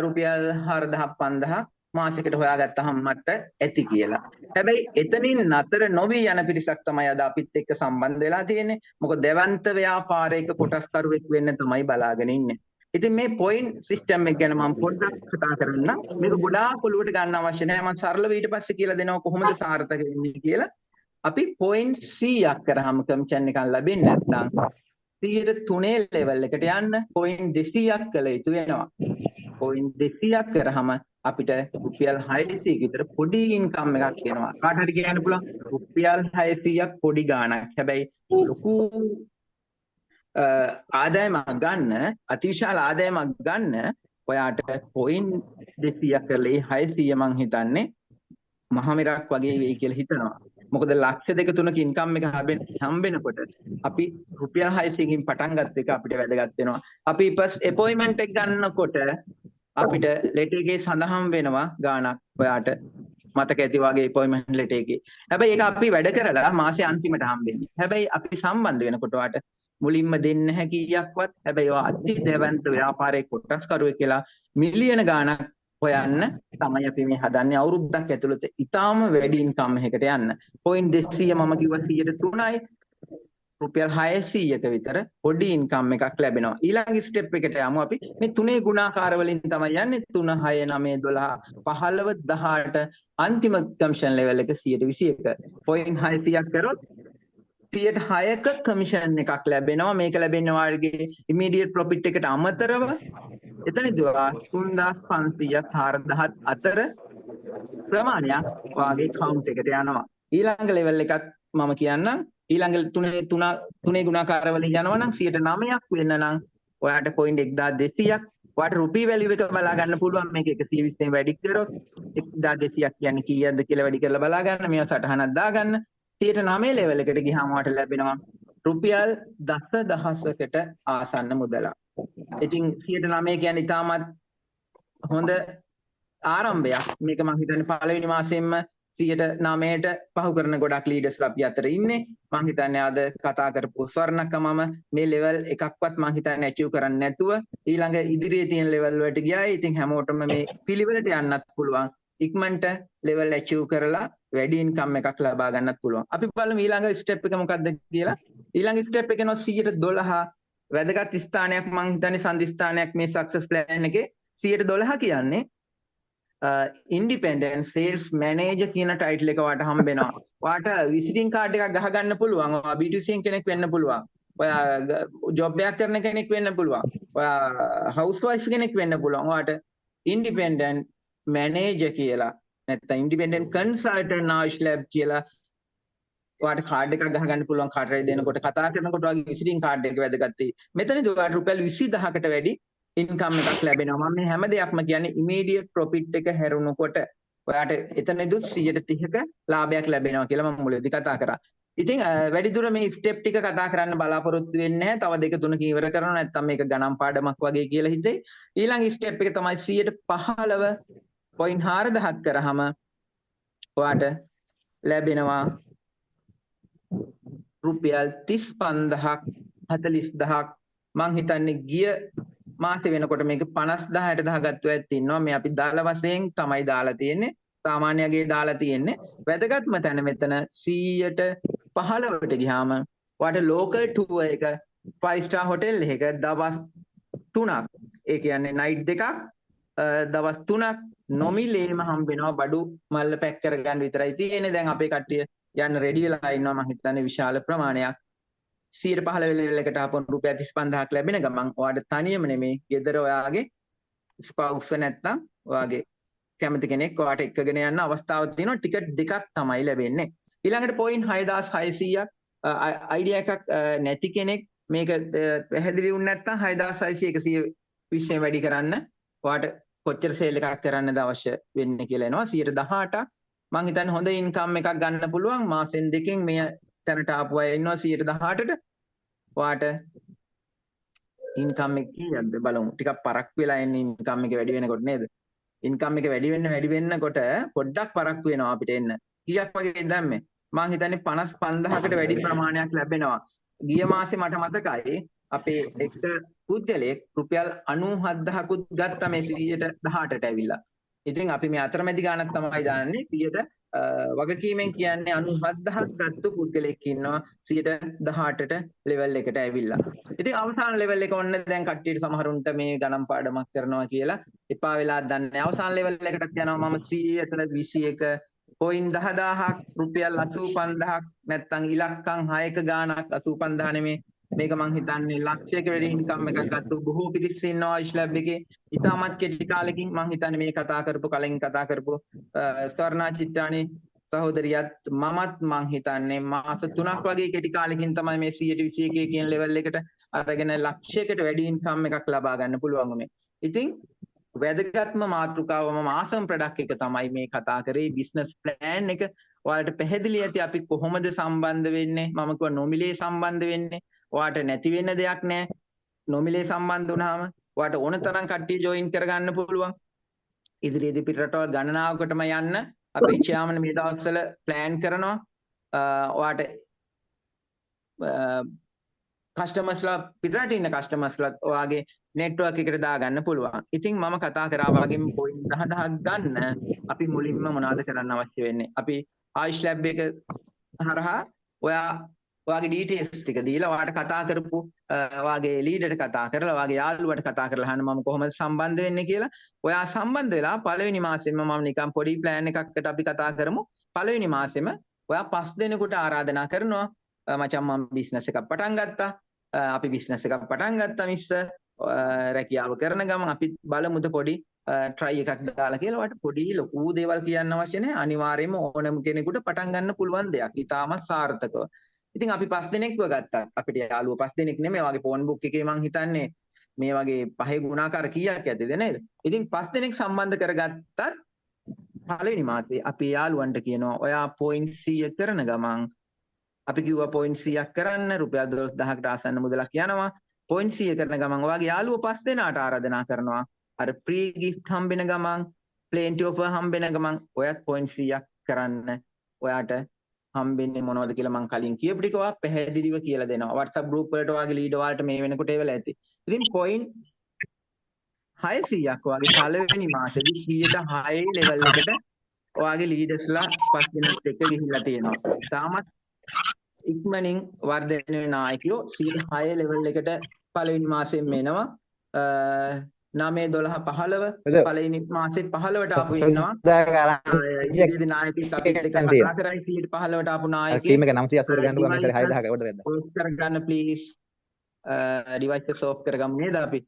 [SPEAKER 4] රුපියල් 4000-5000 මාසෙකට හොයාගත්තාම මට ඇති කියලා. හැබැයි එතනින් නතර නොවි යන පිරිසක් තමයි අද අපිත් එක්ක සම්බන්ධ වෙලා තියෙන්නේ. මොකද දෙවන්ත ව්‍යාපාරයක කොටස්කරුවෙක් වෙන්න තමයි බලාගෙන ඉන්නේ. ඉතින් මේ පොයින්ට් සිස්ටම් එක ගැන මම පොඩ්ඩක් කතා කරන්න. මේක ගොඩාක් ඔලුවට ගන්න අවශ්‍ය නැහැ. මම සරලව ඊට පස්සේ කියලා දෙනවා කොහොමද සාර්ථක වෙන්නේ කියලා. අපි පොයින්ට් 100ක් කරාම කමිෂන් එකක් ලැබෙන්නේ නැත්නම් 103 ලෙවල් එකට යන්න පොයින්ට් 200ක් කළ යුතු වෙනවා. පොයින්ට් 200ක් කරාම අපිට රුපියල් 600ක විතර පොඩි ඉන්කම් එකක් එනවා. කාට හරි කියන්න පුළුවන් රුපියල් 600ක් පොඩි ගාණක්. හැබැයි ලොකු ආදායමක් ගන්න, අතිවිශාල ආදායමක් ගන්න ඔයාට පොයින්ට් 200ක් කරලේ 600 මං හිතන්නේ මහා මෙරක් වගේ වෙයි කියලා හිතනවා. මොකද ලක්ෂ 2-3ක ඉන්කම් එක හම්බෙනකොට අපි රුපියල් 600කින් පටන් ගත්ත එක අපිට වැදගත් වෙනවා. අපි ෆස්ට් අපොයින්ට්මන්ට් එක ගන්නකොට අපිට ලෙටර් එකේ සඳහන් වෙනවා ගාණක් ඔයාට මතක ඇති වගේ අපොයින්ට්මන්ට් ලෙටර් එකේ. හැබැයි ඒක අපි වැඩ කරලා මාසේ අන්තිමට හම්බෙන්නේ. හැබැයි අපි සම්බන්ධ වෙනකොට ඔයාට මුලින්ම දෙන්න නැහැ කීයක්වත්. හැබැයි ඔයා අති දෙවන්ත ව්‍යාපාරයේ කොටස්කරුවෙක් කියලා මිලියන ගාණක් හොයන්න තමයි අපි මේ හදන්නේ. අවුරුද්දක් ඇතුළත ඉතාම වැඩි ඉන්කම් එකකට යන්න. පොයින්ට් 200 මම කිව්වා 103යි. රුපියල් 600ක විතර පොඩි ඉන්කම් එකක් ලැබෙනවා. ඊළඟ ස්ටෙප් එකට යමු අපි. මේ තුනේ ගුණාකාර වලින් තමයි යන්නේ. 3 6 9 12 15 18 අන්තිම කමිෂන් ලෙවල් එක 121. පොයින්ට් 600ක් කරොත් 106ක කමිෂන් එකක් ලැබෙනවා. මේක ලැබෙන්නේ වාගේ ඉමීඩියට් ප්‍රොෆිට් එකට අමතරව එතනදී 3500ත් 4000ත් අතර ප්‍රමාණයක් වාගේ කවුන්ට් එකට යනවා. ඊළඟ ලෙවල් එකත් මම කියන්නම් ඊළඟ තුනේ ගුණාකාර වලින් යනවා නම් 9ක් වෙන්න නම් ඔයාට පොයින්ට් 1200ක් ඔයාට රුපී වැලියු එක බලා ගන්න පුළුවන් මේක 120 වැඩි කරොත් 1200ක් කියන්නේ කීයක්ද කියලා වැඩි කරලා බලා ගන්න මේවා සටහනක් දාගන්න 9 ලෙවල් එකට ගියාම ඔයාට ලැබෙනවා රුපියල් 10,000කට ආසන්න මුදලක්. ඉතින් 9 කියන්නේ ඉතාමත් හොඳ ආරම්භයක්. මේක මම හිතන්නේ පළවෙනි මාසෙම 9ට පහු කරන ගොඩක් ලීඩර්ස්ලා අපි අතර ඉන්නේ. මම හිතන්නේ අද කතා කරපු ස්වර්ණකමම මේ ලෙවල් එකක්වත් මම හිතන්නේ ඇචීව් කරන්න නැතුව ඊළඟ ඉදිරියේ තියෙන ලෙවල් වලට ගියායි. ඉතින් හැමෝටම මේ පිළිවෙලට යන්නත් පුළුවන්. ඉක්මනට ලෙවල් ඇචීව් කරලා වැඩි ඉන්කම් එකක් ලබා ගන්නත් පුළුවන්. අපි බලමු ඊළඟ ස්ටෙප් එක මොකක්ද කියලා. ඊළඟ ස්ටෙප් එක නෝ 112 වැදගත් ස්ථානයක් මම හිතන්නේ සන්ධි ස්ථානයක් මේ සක්සස් ප්ලෑන් එකේ 112 කියන්නේ ඉන්ඩිපෙන්ඩන්ට් සේල්ස් මැනේජර් කියන ටයිටල් එක වාට හම්බෙනවා. වාට විසිටින් කාඩ් එකක් ගහ ගන්න පුළුවන්. ඔයා B2C කෙනෙක් වෙන්න පුළුවන්. ඔයා ජොබ් එකක් කරන කෙනෙක් වෙන්න පුළුවන්. ඔයා හවුස් වයිෆ් කෙනෙක් වෙන්න පුළුවන්. ඔයාට ඉන්ඩිපෙන්ඩන්ට් මැනේජර් කියලා නැත්නම් ඉන්ඩිපෙන්ඩන්ට් කන්සල්ටන්ට් ආයුෂ් ලැබ් කියලා ඔයාට කාඩ් එකක් ගහ ගන්න පුළුවන්. කාටරි දෙනකොට කතා කරනකොට ඔයාගේ විසිටින් කාඩ් එක වැදගත්. මෙතනදී ඔයාට රුපියල් 20000කට වැඩි ඉන්කම් එකක් ලැබෙනවා. මම මේ හැම දෙයක්ම කියන්නේ ඉමීඩියට් ප්‍රොෆිට් එක හැරුණකොට ඔයාට එතනදී 130ක ලාභයක් ලැබෙනවා කියලා මම මුලදී කතා කරා. ඉතින් වැඩිදුර මේ ස්ටෙප් ටික කතා කරන්න බලාපොරොත්තු වෙන්නේ නැහැ. තව 2-3 ඉවර කරනවා නැත්නම් මේක ගණන් පාඩමක් වගේ කියලා හිතේ. ඊළඟ ස්ටෙප් එක තමයි 115.4000ක් කරාම ඔයාට ලැබෙනවා රුපියල් 35000ක් 40000ක් මං හිතන්නේ ගිය මාසේ වෙනකොට මේක 50,000ට දාගත්තු ඇත්ත ඉන්නවා. මේ අපි දාල වශයෙන් තමයි දාලා තියෙන්නේ. සාමාන්‍යගේ දාලා තියෙන්නේ. වැදගත්ම තැන මෙතන 115ට ගියාම ඔයාට ලෝකල් ටුවර් එක 5 ස්ටාර් හොටෙල් එකක දවස් 3ක් ඒ කියන්නේ නයිට් දෙකක් දවස් 3ක් නොමිලේම හම්බෙනවා. බඩු මල්ල පැක් කරගන්න විතරයි තියෙන්නේ. දැන් අපේ කට්ටිය යන්න රෙඩි වෙලා ඉන්නවා. මම හිතන්නේ විශාල ප්‍රමාණයක් 115 ලෙවල් එකට ආපුවම රුපියල් 35000ක් ලැබෙන ගමන් ඔයාට තනියම නෙමෙයි ගෙදර ඔයාගේ ස්පවුස් නැත්නම් ඔයාගේ කැමති කෙනෙක් ඔයාට එක්කගෙන යන්න අවස්ථාවක් තියෙනවා. ටිකට් දෙකක් තමයි ලැබෙන්නේ. ඊළඟට පොයින්ට් 6600ක් අයිඩියා එකක් නැති කෙනෙක් මේක පැහැදිලි වුණ නැත්නම් 6600 120 වැඩි කරන්න ඔයාට කොච්චර සේල් එකක් කරන්නද අවශ්‍ය වෙන්නේ කියලා එනවා. 118ක් මං හිතන්නේ හොඳ ඉන්කම් එකක් ගන්න පුළුවන්. මාසෙන් දෙකෙන් මේ තැනට ආපු අය ඉන්නවා 118ට. ඔයාට ඉන්කම් එක කීයක්ද බලමු. ටිකක් පරක්කු වෙලා එන්නේ ඉන්කම් එක වැඩි වෙනකොට නේද? ඉන්කම් එක වැඩි වෙන්නකොට පොඩ්ඩක් පරක්කු වෙනවා අපිට එන්න. කීයක් වගේ දැම්මේ? මං හිතන්නේ 55000කට වැඩි ප්‍රමාණයක් ලැබෙනවා. ගිය මාසේ මට මතකයි අපේ එක පුද්ගලයෙක් රුපියල් 97000කුත් ගත්තා මේ 118ට ඇවිල්ලා. ඉතින් අපි මේ අතරමැදි ගානක් තමයි දාන්නේ 100ට වගකීමෙන් කියන්නේ 97000ක් ගත්ත පුද්ගලෙක් ඉන්නවා 118ට ලෙවල් එකට ඇවිල්ලා. ඉතින් අවසාන ලෙවල් එක ඔන්න දැන් කට්ටියට සමහරුන්ට මේ ගණන් පාඩමක් කරනවා කියලා එපා වෙලා දන්නේ. අවසාන ලෙවල් එකටත් යනවා මම 100ට 21.10000ක් රුපියල් 85000ක් නැත්තම් ඉලක්කම් 6ක ගාණක් 85000 නෙමේ. මේක මං හිතන්නේ ලක්ෂයක වැඩි ඉන්කම් එකක් ගත්ත බොහෝ පිරිස් ඉන්නවා ආයුෂ් ලැබ් එකේ. ඉතාමත් කෙටි කාලෙකින් මං හිතන්නේ මේ කලින් කතා කරපු ස්වර්ණා චිත්‍රානි සහෝදරියත් මමත් මං හිතන්නේ මාස 3ක් වගේ කෙටි කාලෙකින් තමයි මේ 121 කියන ලෙවල් එකට අරගෙන ලක්ෂයකට වැඩි ඉන්කම් එකක් ලබා ගන්න පුළුවන් උනේ. ඉතින් වැදගත්ම මාතෘකාව මම ආසම් ප්‍රොඩක්ට් එක තමයි මේ කතා කරේ බිස්නස් ප්ලෑන් එක. ඔයාලට පැහැදිලි ඇති අපි කොහොමද සම්බන්ධ වෙන්නේ? මම කිව්වා නොමිලේ සම්බන්ධ වෙන්නේ. ඔයාට නැති වෙන්න දෙයක් නැහැ. නොමිලේ සම්බන්ධ වුණාම ඔයාට ඕන තරම් කට්ටිය ජොයින් කරගන්න පුළුවන්. ඉදිරියේදී පිටරටවල් ගණනාවකටම යන්න අපේ චාමන මේ දවස්වල ප්ලෑන් කරනවා. ඔයාට කස්ටමර්ස්ලා පිටරට ඉන්න කස්ටමර්ස්ලාත් ඔයාගේ නෙට්වර්ක් එකට දාගන්න පුළුවන්. ඉතින් මම කතා කරා වගේම පොයින්ට් 10000ක් ගන්න අපි මුලින්ම මොනවද කරන්න අවශ්‍ය වෙන්නේ? අපි ආයුෂ් ලැබ් එක හරහා ඔයාගේ ඩීටේල්ස් ටික දීලා ඔයාට කතා කරපු ඔයාගේ ලීඩර්ට කතා කරලා ඔයාගේ යාළුවට කතා කරලා අහන්න මම කොහොමද සම්බන්ධ වෙන්නේ කියලා. ඔයා සම්බන්ධ වෙලා පළවෙනි මාසෙම මම නිකන් පොඩි ප්ලෑන් එකකට අපි කතා කරමු. පළවෙනි මාසෙම ඔයා 5 දෙනෙකුට ආරාධනා කරනවා. මචං මම බිස්නස් එකක් පටන් ගත්තා. අපි බිස්නස් එකක් පටන් ගත්තා මිස්ටර්. රැකියාව කරන ගමන් අපි බලමුද පොඩි try එකක් දාලා කියලා වට පොඩි ලොකු දේවල් කියන්න අවශ්‍ය නැහැ. අනිවාර්යයෙන්ම ඕනම කෙනෙකුට පටන් ගන්න පුළුවන් දෙයක්. ඊටාමත් සාර්ථකව. ඉතින් අපි 5 දෙනෙක්ව ගත්තා. අපිට යාළුවෝ 5 දෙනෙක් නෙමෙයි. වගේ ෆෝන් බුක් එකේ මං හිතන්නේ මේ වගේ පහේ ගුණාකාර කීයක් ඇද්ද නේද? ඉතින් 5 දෙනෙක් සම්බන්ධ කරගත්තත් පළවෙනි මාසේ අපි යාළුවන්ට කියනවා ඔයා පොයින්ට් 100 කරන ගමන් අපි කිව්වා පොයින්ට් 100ක් කරන්න රුපියල් 12000කට ආසන්න මුදලක් යනවා. පොයින්ට් 100 කරන ගමන් ඔයාගේ යාළුවෝ 5 දෙනාට ආරාධනා කරනවා. අර ප්‍රී ගිෆ්ට් හම්බෙන ගමන් ප්ලේන්ටි ඔෆර් හම්බෙන ගමන් ඔයත් පොයින්ට් 100ක් කරන්න. ඔයාට හම්බෙන්නේ මොනවද කියලා මම කලින් කියපු ටික ඔයා පැහැදිලිව කියලා දෙනවා. WhatsApp group වලට ඔයාගේ ලීඩර් වලට මේ වෙනකොට ඒවල ඇති. ඉතින් පොයින්ට් 600ක් වගේ පළවෙනි මාසෙදි 106 ලෙවල් එකට ඔයාගේ ලීඩර්ස්ලා 5 දෙනෙක් එක්ක ගිහිල්ලා තියෙනවා. තාමත් ඉක්මනින් වර්ධනය වෙන නායකයෝ 106 ලෙවල් එකට පළවෙනි මාසෙම එනවා. 9 12 15 පළවෙනි මාසේ 15ට ආපු ඉන්නවා. ඉතින් නායකයෙක් අපිත් එක්ක කතා කරයි 15ට ආපු නායකයෙක්.
[SPEAKER 5] ටීම් එක 980 ගන්න පුළුවන් ඉතින් 6000ක ඕඩර් එකක් දාන්න.
[SPEAKER 4] ඔෆ් කරගන්න ප්ලීස්. ඩිවයිස් ඔෆ් කරගමු නේද අපි.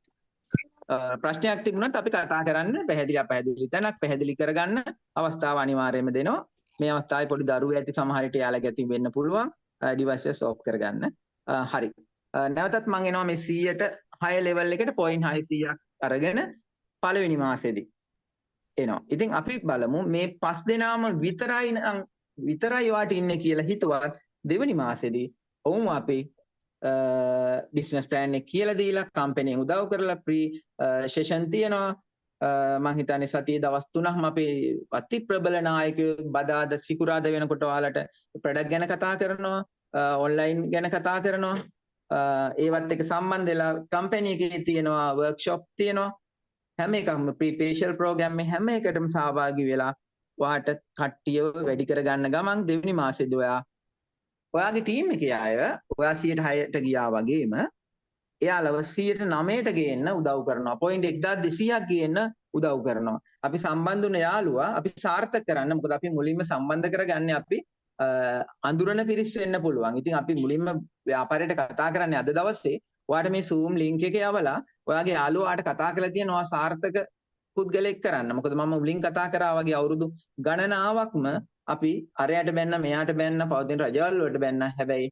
[SPEAKER 4] ප්‍රශ්නයක් තිබුණත් අපි කතා කරන්න පැහැදිලි තැනක් පැහැදිලි කරගන්න අවස්ථාව අනිවාර්යයෙන්ම දෙනවා. මේ අවස්ථාවේ පොඩි දරුවෝ ඇති සමහර විට යාළගේ ඇති වෙන්න පුළුවන්. ඩිවයිසස් ඔෆ් කරගන්න. හරි. නැවතත් මම එනවා මේ 100ට 6 ලෙවල් එකට පොයින්ට් 600ක් අරගෙන පළවෙනි මාසෙදී එනවා. ඉතින් අපි බලමු මේ 5 දෙනාම විතරයි වාට ඉන්නේ කියලා හිතුවත් දෙවෙනි මාසෙදී ඔවුන් අපි බිස්නස් ප්ලෑන් එක කියලා දීලා කම්පැනි උදව් කරලා ප්‍රී සෙෂන් තියෙනවා. මම හිතන්නේ සතියේ දවස් 3ක්ම අපේ අති ප්‍රබල නායකයෝ බදාද සිකුරාද වෙනකොට ඔයාලට ප්‍රොඩක්ට් ගැන කතා කරනවා, ඔන්ලයින් ගැන කතා කරනවා. ඒවත් එක්ක සම්බන්ධ වෙලා කම්පැනි එකේ තියෙනවා වර්ක්ෂොප් තියෙනවා. හැම එකක්ම ප්‍රීපේෂල් ප්‍රෝග්‍රෑම් එක හැම එකටම සහභාගී වෙලා ඔයාට කට්ටියව වැඩි කරගන්න ගමන් දෙවෙනි මාසෙදී ඔයාගේ ටීම් එකේ අය ඔයා 106ට ගියා වගේම එයාලව 109ට ගේන්න උදව් කරනවා. පොයින්ට් 1200ක් ගේන්න උදව් කරනවා. අපි සම්බන්ධ වුණ යාළුවා අපි සාර්ථක කරන්න. මොකද අපි මුලින්ම සම්බන්ධ කරගන්නේ අපි අඳුරන පිරිස් වෙන්න පුළුවන්. ඉතින් අපි මුලින්ම ව්‍යාපාරයට කතා කරන්නේ අද දවසේ ඔයාට මේ Zoom link එකේ යවලා ඔයාගේ යාළුවාට කතා කරලා තියෙනවා සාර්ථක පුද්ගලෙක් කරන්න. මොකද මම මුලින් කතා කරා වගේ අවුරුදු ගණනාවක්ම අපි අරයට බැන්න මෙයාට බැන්න පවතින රජවල් වලට බැන්න. හැබැයි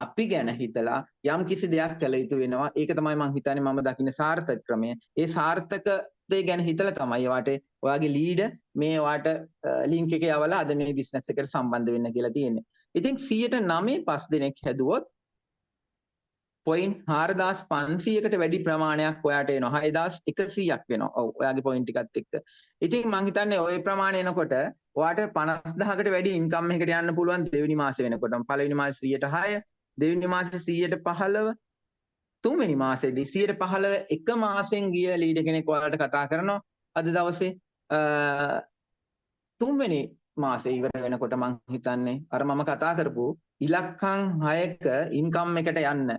[SPEAKER 4] අපි ගැන හිතලා යම් කිසි දෙයක් කළ යුතු වෙනවා. ඒක තමයි මම හිතන්නේ මම දකින්න සාර්ථක ක්‍රමය. ඒ සාර්ථක දේ ගැන හිතලා තමයි ඔයාගේ ලීඩර් මේ ඔයාට ලින්ක් එක යවලා අද මේ බිස්නස් එකට සම්බන්ධ වෙන්න කියලා තියෙන්නේ. ඉතින් 109 5 දෙනෙක් හැදුවොත් පොයින්ට් 4500කට වැඩි ප්‍රමාණයක් ඔයාට එනවා. 6100ක් වෙනවා. ඔව් ඔයාගේ පොයින්ට් එකත් එක්ක. ඉතින් මම හිතන්නේ ওই ප්‍රමාණය එනකොට ඔයාට 50000කට වැඩි ඉන්කම් එකකට යන්න පුළුවන් දෙවෙනි මාසේ වෙනකොට. පළවෙනි මාසේ 106, දෙවෙනි මාසේ 115, තුන්වෙනි මාසේදී 115 එක මාසෙන් ගිය ලීඩර් කෙනෙක් ඔයාලට කතා කරනවා. අද දවසේ තුන්වෙනි මාසේ ඉවර වෙනකොට මම හිතන්නේ අර මම කතා කරපු ඉලක්කම් 6ක ඉන්කම් එකට යන්න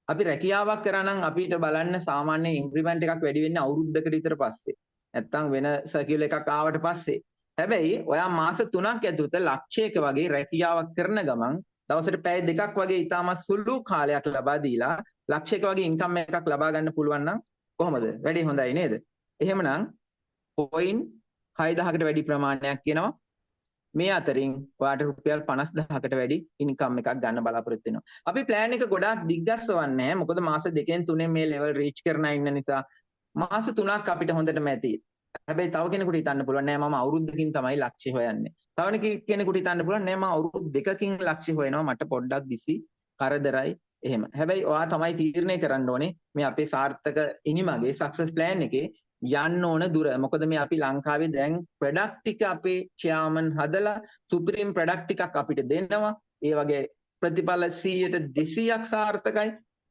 [SPEAKER 4] අපි රැකියාවක් කරා නම් අපිට බලන්න සාමාන්‍ය ඉන්ක්‍රිමන්ට් එකක් වැඩි වෙන්නේ අවුරුද්දකට විතර පස්සේ. නැත්තම් වෙන සර්කියුලර් එකක් ආවට පස්සේ. හැබැයි ඔයා මාස 3ක් ඇතුළත ලක්ෂයක වගේ රැකියාවක් කරන ගමන් දවසට පැය 2ක් වගේ ඉතාමත් සුළු කාලයක් ලබා දීලා ලක්ෂයක වගේ ඉන්කම් එකක් ලබා ගන්න පුළුවන් නම් කොහොමද? වැඩි හොඳයි නේද? එහෙමනම් පොයින්ට් 6000කට වැඩි ප්‍රමාණයක් කියනවා. මේ අතරින් ඔයාට රුපියල් 50000කට වැඩි ඉන්කම් එකක් ගන්න බලාපොරොත්තු වෙනවා. අපි ප්ලෑන් එක ගොඩාක් දිග්ගස්සවන්නේ නැහැ. මොකද මාස 2කින් 3 මේ ලෙවල් රීච් කරන ඉන්න නිසා මාස 3ක් අපිට හොඳටම ඇති. හැබැයි තව කෙනෙකුට හිතන්න පුළුවන් නෑ මම අවුරුද්දකින් තමයි ලක්ෂ්‍ය හොයන්නේ. තව කෙනෙකුට හිතන්න පුළුවන් නෑ මම අවුරුදු 2කින් ලක්ෂ්‍ය හොයනවා මට පොඩ්ඩක් දිසි කරදරයි එහෙම. හැබැයි ඔයා තමයි තීරණය කරන්න ඕනේ මේ අපේ සාර්ථක ඉනිමගේ සක්සස් ප්ලෑන් එකේ යන්න ඕන දුර. මොකද මේ අපි ලංකාවේ දැන් ප්‍රොඩක්ට් ටික අපේ චෙයාමන් හදලා සුපිරිම් ප්‍රොඩක්ට් ටිකක් අපිට දෙනවා. ඒ වගේ ප්‍රතිඵල 100ට 200ක් සාර්ථකයි.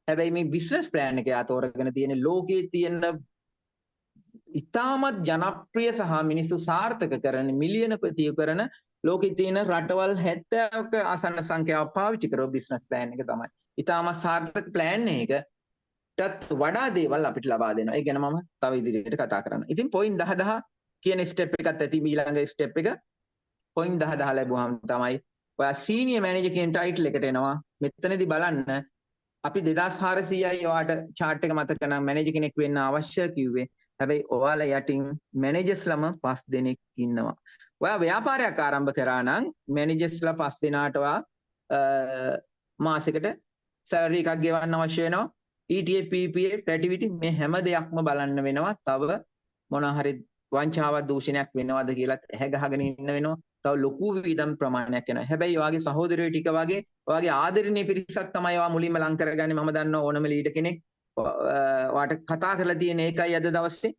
[SPEAKER 4] හැබැයි මේ බිස්නස් ප්ලෑන් එක යාතෝරගෙන තියෙන ලෝකයේ තියෙන ඉතාමත් ජනප්‍රිය සහ මිනිස්සු සාර්ථක කරන මිලියන ප්‍රතිය කරන ලෝකයේ තියෙන රටවල් 70ක ආසන්න සංඛ්‍යාවක් පාවිච්චි කරව බිස්නස් ප්ලෑන් එක තමයි. ඉතාමත් සාර්ථක ප්ලෑන් එකටත් වඩා දේවල් අපිට ලබා දෙනවා. ඒ ගැන මම තව ඉදිරියට කතා කරන්න. ඉතින් පොයින්ට් 10 කියන ස්ටෙප් එකත් ඇති ඊළඟ ස්ටෙප් එක. පොයින්ට් 10 ලැබුවාම තමයි ඔයා සීනියර් මැනේජර් කියන ටයිටල් එකට එනවා. මෙතනදී බලන්න අපි 2400යි ඔයාට chart එක මතක නම් මැනේජර් කෙනෙක් වෙන්න අවශ්‍ය කිව්වේ. හැබැයි ඔයාලා යටින් මැනේජර්ස්ලම 5 දෙනෙක් ඉන්නවා. ඔයා ව්‍යාපාරයක් ආරම්භ කරා නම් මැනේජර්ස්ලා 5 දෙනාට ඔයා මාසෙකට සැලරි එකක් ගෙවන්න අවශ්‍ය වෙනවා. ETA PPA පැටිවිටි මේ හැම දෙයක්ම බලන්න වෙනවා. තව මොනවා හරි වංචාවක් දූෂණයක් වෙනවද කියලා ඇහැ ගහගෙන ඉන්න වෙනවා. තව ලොකු විදම් ප්‍රමාණයක් යනවා. හැබැයි ඔයාගේ සහෝදරයෝ ටික වගේ ඔයාගේ ආදරණීය පිරිසක් තමයි ඔයා මුලින්ම ලං කරගන්නේ. මම දන්නවා ඕනම ලීඩර් කෙනෙක් ඔයාට කතා කරලා තියෙන ඒකයි අද දවසේ.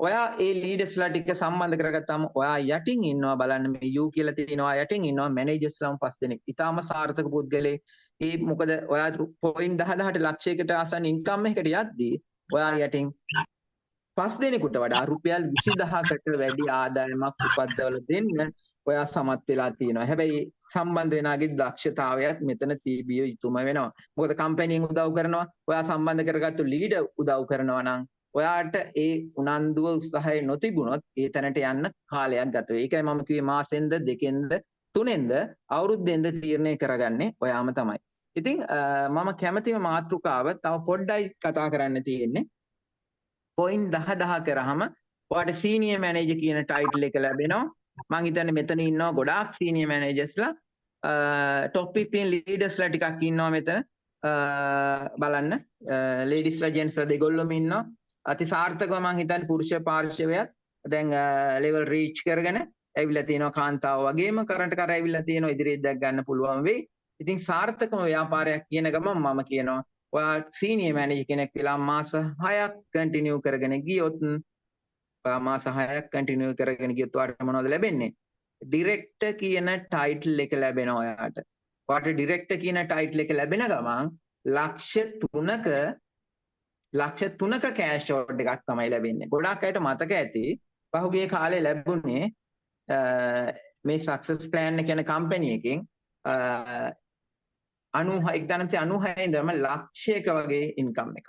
[SPEAKER 4] ඔයා ඒ ලීඩර්ස්ලා ටික සම්බන්ධ කරගත්තාම ඔයා යටින් ඉන්නවා බලන්න මේ යූ කියලා තියෙනවා යටින් ඉන්නවා මැනේජර්ස්ලාම 5 දෙනෙක්. ඊටාම සාර්ථක පුද්ගලෙක්. ඒ මොකද ඔයා පොයින්ට් 10 ලක්ෂයකට ආසන්න ඉන්කම් එකකට යද්දී ඔයා යටින් 5 දෙනෙකුට වඩා රුපියල් 20000කට වැඩි ආදායමක් උපද්දවලා දෙන්න ඔයා සමත් වෙලා තියෙනවා. හැබැයි සම්බන්ධ වෙනාගේ දක්ෂතාවයත් මෙතන තිබිය යුතුම වෙනවා. මොකද කම්පැනියෙන් උදව් කරනවා. ඔයා සම්බන්ධ කරගත්තු ලීඩර් උදව් කරනවා නම් ඔයාට ඒ උනන්දුව උත්සාහය නොතිබුණොත් ඒ තැනට යන්න කාලයක් ගත වෙයි. ඒකයි මම කිව්වේ මාසෙන්ද දෙකෙන්ද තුනෙන්ද අවුරුද්දෙන්ද තීරණය කරගන්නේ ඔයාම තමයි. ඉතින් මම කැමතිම මාතෘකාව තව පොඩ්ඩයි කතා කරන්න තියෙන්නේ. පොයින්ට් 10 කරාම ඔයාට සීනියර් මැනේජර් කියන ටයිටල් එක ලැබෙනවා. මම හිතන්නේ මෙතන ඉන්නවා ගොඩාක් සීනියර් මැනේජර්ස්ලා top 15 ලීඩර්ස්ලා ටිකක් ඉන්නවා මෙතන. බලන්න ලේඩිස්ලා ජෙන්ට්ස්ලා දෙගොල්ලොම ඉන්නවා. අති සාර්ථකව මම හිතන්නේ පුරුෂ පාර්ශවයත් දැන් ලෙවල් රීච් කරගෙන ඇවිල්ලා තියෙනවා කාන්තාව වගේම කරන්ට් කර ඇවිල්ලා තියෙනවා ඉදිරියට දැක් ගන්න පුළුවන් වෙයි. ඉතින් සාර්ථකම ව්‍යාපාරයක් කියන ගමන් මම කියනවා ඔයා සීනියර් මැනේජර් කෙනෙක් වෙලා මාස 6ක් කන්ටිනියු කරගෙන ගියොත් ඔයා මාස 6ක් කන්ටිනියු කරගෙන ගියොත් ඔයාට මොනවද ලැබෙන්නේ? ඩිරෙක්ටර් කියන ටයිටල් එක ලැබෙනවා ඔයාට. ඔයාට ඩිරෙක්ටර් කියන ටයිටල් එක ලැබෙන ගමන් ලක්ෂ 3ක කෑෂ් ෂෝට් එකක් තමයි ලැබෙන්නේ. ගොඩාක් අයට මතක ඇති පහුගිය කාලේ ලැබුණේ මේ සක්සස් ප්ලෑන් එක කියන කම්පැනි එකෙන් 96 ඉඳන්ම ලක්ෂයක වගේ ඉන්කම් එකක්.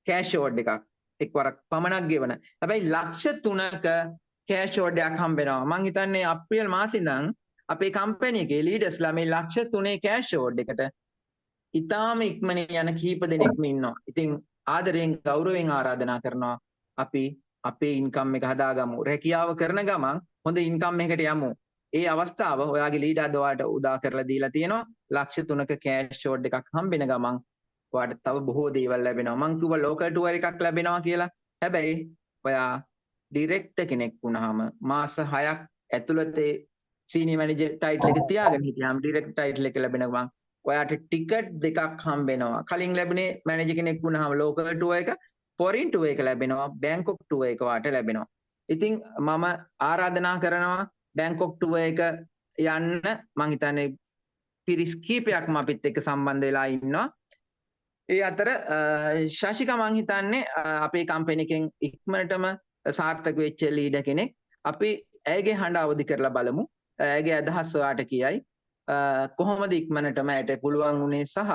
[SPEAKER 4] කෑෂ් ෂෝට් එකක් එක්වරක් පමණක් ගෙවන. හැබැයි ලක්ෂ 3ක කෑෂ් ෂෝට් එකක් හම්බ වෙනවා. මං හිතන්නේ අප්‍රේල් මාසේ ඉඳන් අපේ කම්පැනි එකේ ලීඩර්ස්ලා මේ ලක්ෂ 3 කෑෂ් ෂෝට් එකට ඉතාම ඉක්මනින් යන කීප දෙනෙක්ම ඉන්නවා. ඉතින් ආදරයෙන් ගෞරවයෙන් ආරාධනා කරනවා අපි අපේ ඉන්කම් එක හදාගමු. රැකියාව කරන ගමන් හොඳ ඉන්කම් එකකට යමු. ඒ අවස්ථාව ඔයාගේ ලීඩර් ඔයාට උදා කරලා දීලා තියෙනවා. ලක්ෂ 3ක කෑෂ් ෂෝට් එකක් හම්බෙන ගමන් ඔයාට තව බොහෝ දේවල් ලැබෙනවා. මං කිව්වා ලෝකල් ටුවර් එකක් ලැබෙනවා කියලා. හැබැයි ඔයා ඩිරෙක්ටර් කෙනෙක් වුණාම මාස 6ක් ඇතුළතේ සීනියර් මැනේජර් ටයිටල් එක තියාගෙන හිටියාම ඩිරෙක්ටර් ටයිටල් එක ලැබෙන ගමන් ඔයාට ටිකට් දෙකක් හම්බෙනවා. කලින් ලැබුණේ මැනේජර් කෙනෙක් වුණාම ලෝකල් ටුවර් එක, ෆොරින් ටුවර් එක ලැබෙනවා, බැංකොක් ටුවර් එක වාට ලැබෙනවා. ඉතින් මම ආරාධනා කරනවා බැංකොක් ටුවර් එක යන්න. මං හිතන්නේ පිරිස් කීපයක්ම අපිත් එක්ක සම්බන්ධ වෙලා ඉන්නවා. ඒ අතර ශාෂිකා මං හිතන්නේ අපේ කම්පැනි එකෙන් ඉක්මනටම සාර්ථක වෙච්ච ලීඩර් කෙනෙක්. අපි ඇයගේ හඬ අවදි කරලා බලමු. ඇයගේ අදහස් ඔයාට කියයි. කොහොමද ඉක්මනටම ඇයට පුළුවන් වුණේ සහ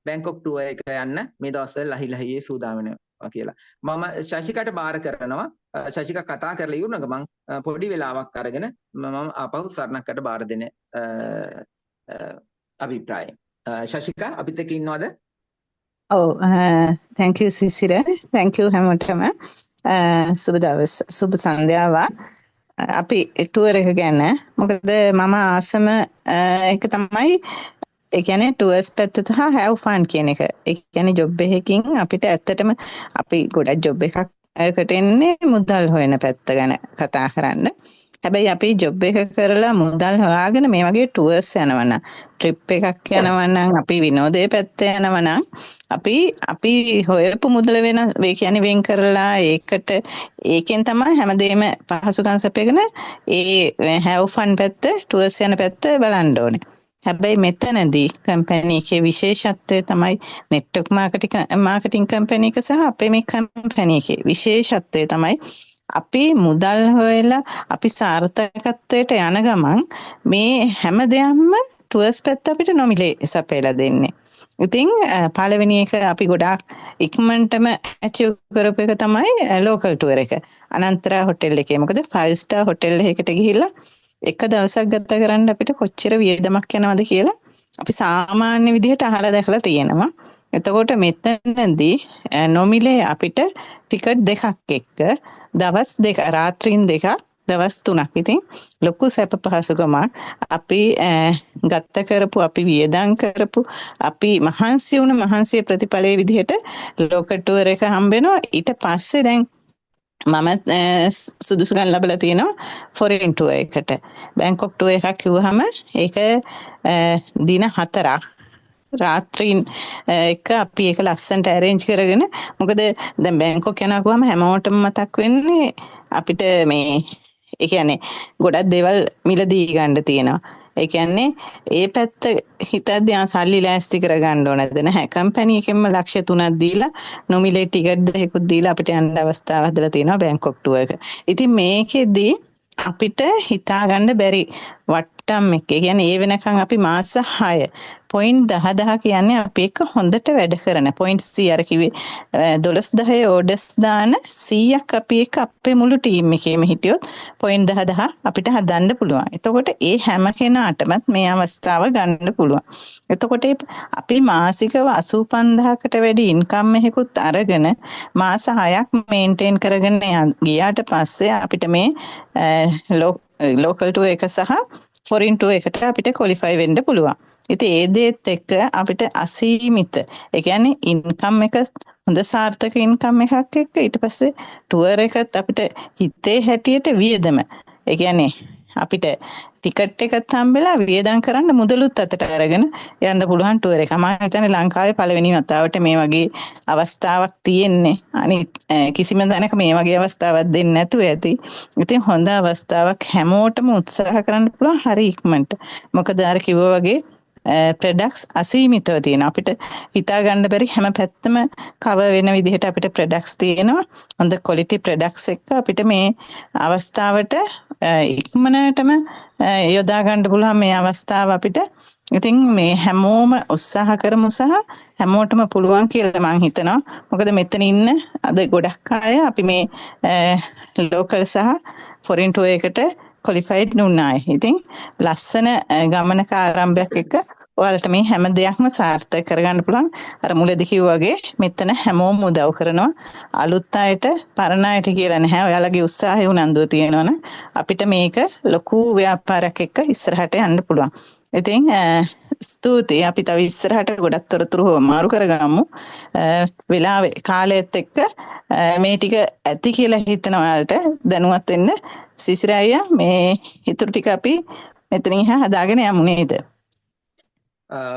[SPEAKER 4] බැංකොක් ටුවර් එක යන්න මේ දවස්වල ලහිලහියේ සූදානම් වෙනවා කියලා. මම ශාෂිකාට බාර කරනවා. ශාෂිකා කතා කරලා ඉවරන ගමන් පොඩි වෙලාවක් අරගෙන මම ආපහු සරණක්කට බාර දෙන අභිප්‍රායය. ශාෂිකා අපිත් එක්ක ඉන්නවද?
[SPEAKER 6] ඔව් thank you Sisira. thank you හැමෝටම. සුබ දවස් සුබ සන්ධ්‍යාවක්. අපි ටුවර් එක ගැන මොකද මම ආසම එක තමයි ඒ කියන්නේ ටුවර්ස් පැත්ත සහ have fun කියන එක. ඒ කියන්නේ ජොබ් එකකින් අපිට ඇත්තටම අපි ගොඩක් ජොබ් එකකට එන්නේ මුදල් හොයන පැත්ත ගැන කතා කරන්න. හැබැයි අපි ජොබ් එක කරලා මුදල් හොයාගෙන මේ වගේ ටුවර්ස් යනවනම් ට්‍රිප් එකක් යනවනම් අපි විනෝදයේ පැත්ත යනවනම් අපි හොයපු මුදල ඒ කියන්නේ වෙන් කරලා ඒකෙන් තමයි හැමදේම පහසුකම් සපයගෙන ඒ have fun පැත්ත ටුවර්ස් යන පැත්ත බලන්න ඕනේ. හැබැයි මෙතනදී කම්පැනි එකේ විශේෂත්වය තමයි නෙට්වර්ක් මාකටිං කම්පැනි එක සහ අපේ මේ කම්පැනි එකේ විශේෂත්වය තමයි අපි මුදල් හොයලා අපි සාර්ථකත්වයට යන ගමන් මේ හැම දෙයක්ම ටුවර්ස් පැත්ත අපිට නොමිලේ සපයලා දෙන්නේ. ඉතින් පළවෙනි එක අපි ගොඩාක් ඉක්මනටම ඇචීව් කරපු එක තමයි ලෝකල් ටුවර් එක. අනන්තර හොටෙල් එකේ. මොකද 5 ස්ටාර් හොටෙල් එකකට ගිහිල්ලා එක දවසක් ගත කරන්න අපිට කොච්චර වියදමක් යනවද කියලා අපි සාමාන්‍ය විදිහට අහලා දැකලා තියෙනවා. එතකොට මෙතනදී නොමිලේ අපිට ටිකට් දෙකක් එක්ක දවස් දෙක රාත්‍රීන් දෙකක් දවස් 3ක්. ඉතින් ලොකු සැප පහසුකමක් අපි ගත්ත කරපු අපි වියදම් කරපු අපි මහන්සි වුණ මහන්සිය ප්‍රතිඵලයේ විදිහට ලෝකල් ටුවර් එක හම්බ වෙනවා. ඊට පස්සේ දැන් මම සුදුසුකම් ලැබලා තියෙනවා ෆොරින් ටුවර් එකට. බැංකොක් ටුවර් එකක් කිව්වහම ඒක දින 4ක් රාත්‍රීන් එක අපි ඒක ලස්සනට ඇරේන්ජ් කරගෙන මොකද දැන් බැංකොක් යනවා කිව්වම හැමෝටම මතක් වෙන්නේ අපිට මේ ඒ කියන්නේ ගොඩක් දේවල් මිලදී ගන්න තියෙනවා. ඒ කියන්නේ ඒ පැත්ත හිතද්දී සල්ලි ලෑස්ති කරගන්න ඕනද නැහැ. කම්පැනි එකෙන්ම ලක්ෂ 3ක් දීලා නොමිලේ ටිකට් දෙකකුත් දීලා අපිට යන්න අවස්ථාව හදලා තියෙනවා බැංකොක් ටුවර් එක. ඉතින් මේකෙදී අපිට හිතා ගන්න බැරි වට්ටම් එක. ඒ කියන්නේ ඒ වෙනකන් අපි මාස 6 පොයින්ට් 10 කියන්නේ අපි එක හොඳට වැඩ කරන පොයින්ට් 100 අර කිව්වේ 12 ඕඩර්ස් දාන 100ක් අපි එක අපේ මුළු ටීම් එකේම හිටියොත් පොයින්ට් 10 අපිට හදන්න පුළුවන්. එතකොට ඒ හැම කෙනාටමත් මේ අවස්ථාව ගන්න පුළුවන්. එතකොට අපි මාසිකව 85000කට වැඩි ඉන්කම් එකකුත් අරගෙන මාස 6ක් මේන්ටේන් කරගෙන ගියාට පස්සේ අපිට මේ ලෝකල් ටුවර් එක සහ ෆොරින් ටුවර් එකට අපිට ක්වොලිෆයි වෙන්න පුළුවන්. ඉතින් ඒ දේත් එක්ක අපිට අසීමිත ඒ කියන්නේ ඉන්කම් එක හොඳ සාර්ථක ඉන්කම් එකක් එක්ක ඊට පස්සේ ටුවර් එකත් අපිට හිතේ හැටියට වියදම. ඒ කියන්නේ අපිට ටිකට් එකත් හම්බෙලා වියදම් කරන්න මුදලුත් අතට අරගෙන යන්න පුළුවන් ටුවර් එක. මම හිතන්නේ ලංකාවේ පළවෙනි වතාවට මේ වගේ අවස්ථාවක් තියෙන්නේ. අනිත් කිසිම තැනක මේ වගේ අවස්ථාවක් දෙන්නේ නැතුව ඇති. ඉතින් හොඳ අවස්ථාවක් හැමෝටම උත්සාහ කරන්න පුළුවන් හරි ඉක්මනට. මොකද අර කිව්වා වගේ ප්‍රොඩක්ට්ස් අසීමිතව තියෙනවා. අපිට හිතා ගන්න බැරි හැම පැත්තම කවර් වෙන විදිහට අපිට ප්‍රොඩක්ට්ස් තියෙනවා. හොඳ ක්වොලිටි ප්‍රොඩක්ට්ස් එක්ක අපිට මේ අවස්ථාවට ඉක්මනටම යොදා ගන්න පුළුවන් මේ අවස්ථාව අපිට. ඉතින් මේ හැමෝම උත්සාහ කරමු සහ හැමෝටම පුළුවන් කියලා මම හිතනවා. මොකද මෙතන ඉන්න අද ගොඩක් අය අපි මේ ලෝකල් සහ ෆොරින් ටුවර් එකට ක්වොලිෆයිඩ් නුනායි. ඉතින් ලස්සන ගමනක ආරම්භයක් එක්ක ඔයාලට මේ හැම දෙයක්ම සාර්ථක කරගන්න පුළුවන්. අර මුලදී කිව්වා වගේ මෙතන හැමෝම උදව් කරනවා. අලුත් අයට පරණ අයට කියලා නැහැ. ඔයාලගේ උත්සාහය උනන්දුව තියෙනවනම් අපිට මේක ලොකු ව්‍යාපාරයක් එක්ක ඉස්සරහට යන්න පුළුවන්. ඉතින් ස්තුතියි. අපි තව ඉස්සරහට ගොඩක් තොරතුරු මාරු කරගමු. වෙලාවේ කාලයත් එක්ක මේ ටික ඇති කියලා හිතන ඔයාලට දැනුවත් වෙන්න සිසිර අයියා මේ ඊටු ටික අපි මෙතනින් හදාගෙන යමු නේද?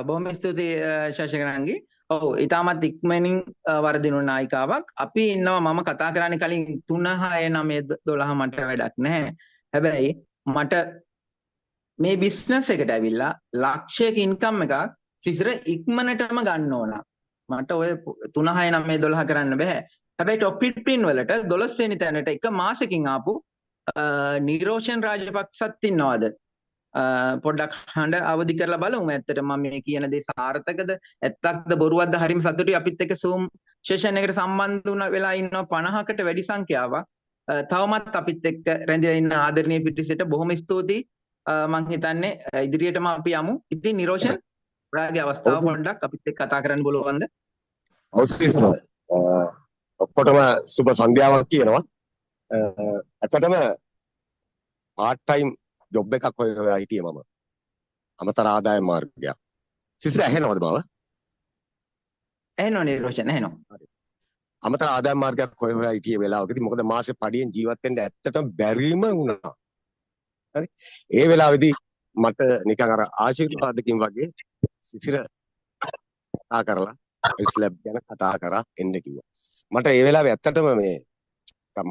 [SPEAKER 4] බොහොම ස්තුතියි ශාශකරන්ගේ. ඔව් ඊටමත් ඉක්මනින් වර්ධිනු නායිකාවක්. අපි ඉන්නවා මම කතා කරන්නේ කලින් 3 6 9 12 මට වැඩක් නැහැ. හැබැයි මට මේ බිස්නස් එකට ඇවිල්ලා ලක්ෂයක ඉන්කම් එකක් සිසිර ඉක්මනටම ගන්න ඕන. මට ඔය 3 6 9 12 කරන්න බෑ. හැබැයි টොප් පින් වලට 12 වෙනි තැනට එක මාසෙකින් ආපු නිරෝෂන් රාජපක්ෂත් ඉන්නවද? පොඩ්ඩක් හඬ අවදි කරලා බලමු. ඇත්තට මම මේ කියන දේ සාර්ථකද ඇත්තක්ද බොරුවක්ද හරිම සතුටුයි. අපිත් එක්ක Zoom සෙෂන් එකට සම්බන්ධ වුණ වෙලා ඉන්නවා 50කට වැඩි සංඛ්‍යාවක්. තවමත් අපිත් එක්ක රැඳිලා ඉන්න ආදරණීය පිරිසට බොහොම ස්තුතියි. මම හිතන්නේ ඉදිරියටම අපි යමු. ඉතින් නිරෝෂන් ඔයාගේ අවස්ථාව පොඩ්ඩක් අපිත් එක්ක කතා කරන්න බලවන්ද?
[SPEAKER 7] ඔක්කොටම සුබ සන්ධ්‍යාවක් කියනවා. ඇත්තටම පාර්ට් ටයිම් ජොබ් එකක් හොයලා හිටියේ මම. අමතර ආදායම් මාර්ගයක්. සිසිර ඇහෙනවද බව?
[SPEAKER 4] ඇහෙනවා නිරෝෂන් ඇහෙනවා.
[SPEAKER 7] අමතර ආදායම් මාර්ගයක් හොයලා හිටියේ වෙලාවකදී මොකද මාසේ පඩියෙන් ජීවත් වෙන්න ඇත්තටම බැරිම වුණා. හරි. ඒ වෙලාවේදී මට නිකන් අර ආශිර්වාදකින් වගේ සිසිර කතා කරලා ස්ලැබ් ගැන කතා කරා එන්න කිව්වා. මට ඒ වෙලාවේ ඇත්තටම මේ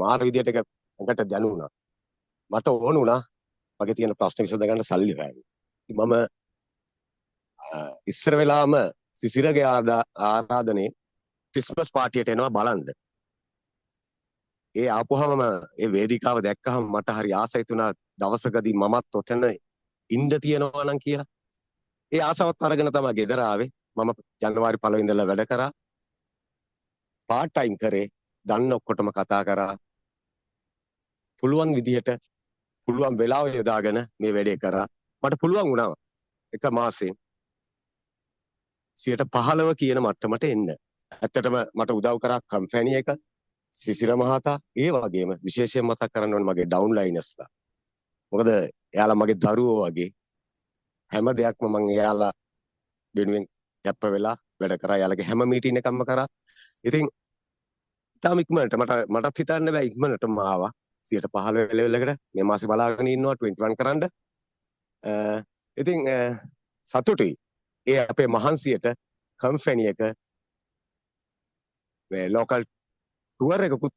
[SPEAKER 7] මාර විදියට එකකට දැනුණා. මට ඕන වුණා මගේ තියෙන ප්‍රශ්න විසඳ ගන්න සල්ලි හොයන්න. මම ඉස්සර වෙලාවම සිසිරගේ ආරාධනේ ක්‍රිස්මස් පාටියට එනවා බලන්න. ඒ ආපුවම ඒ වේදිකාව දැක්කහම මට හරි ආසයි තුනා දවසකදී මමත් ඔතන ඉන්න තියනවා නම් කියලා. ඒ ආසාවත් අරගෙන තමයි ගෙදර ආවේ. මම ජනවාරි 1 ඉඳලා වැඩ කරා. පාර්ට් ටයිම් කරේ. දන්න ඔක්කොටම කතා කරා. පුළුවන් විදිහට පුළුවන් වෙලාව යොදාගෙන මේ වැඩේ කරා. මට පුළුවන් වුණා එක මාසෙන් 15% කියන මට්ටමට එන්න. ඇත්තටම මට උදව් කරා කම්පැනි එක සිසිර මහතා ඒ වගේම විශේෂයෙන් මතක් කරන්න ඕනේ මගේ ඩවුන්ලයිනර්ස්ලා. මොකද එයාලා මගේ දරුවෝ වගේ හැම දෙයක්ම මම එයාලා වෙනුවෙන් කැප වෙලා වැඩ කරා. එයාලගේ හැම මීටින් එකක්ම කරා. ඉතින් තාම ඉක්මනට මටත් හිතන්න බෑ ඉක්මනටම ආවා 15% ලෙවල් එකට මේ මාසේ බලාගෙන ඉන්නවා 21 කරන්න. ඉතින් සතුටුයි. ඒ අපේ මහන්සියට කම්පැනි එක මේ ලෝකල් ටුවර් එකකුත්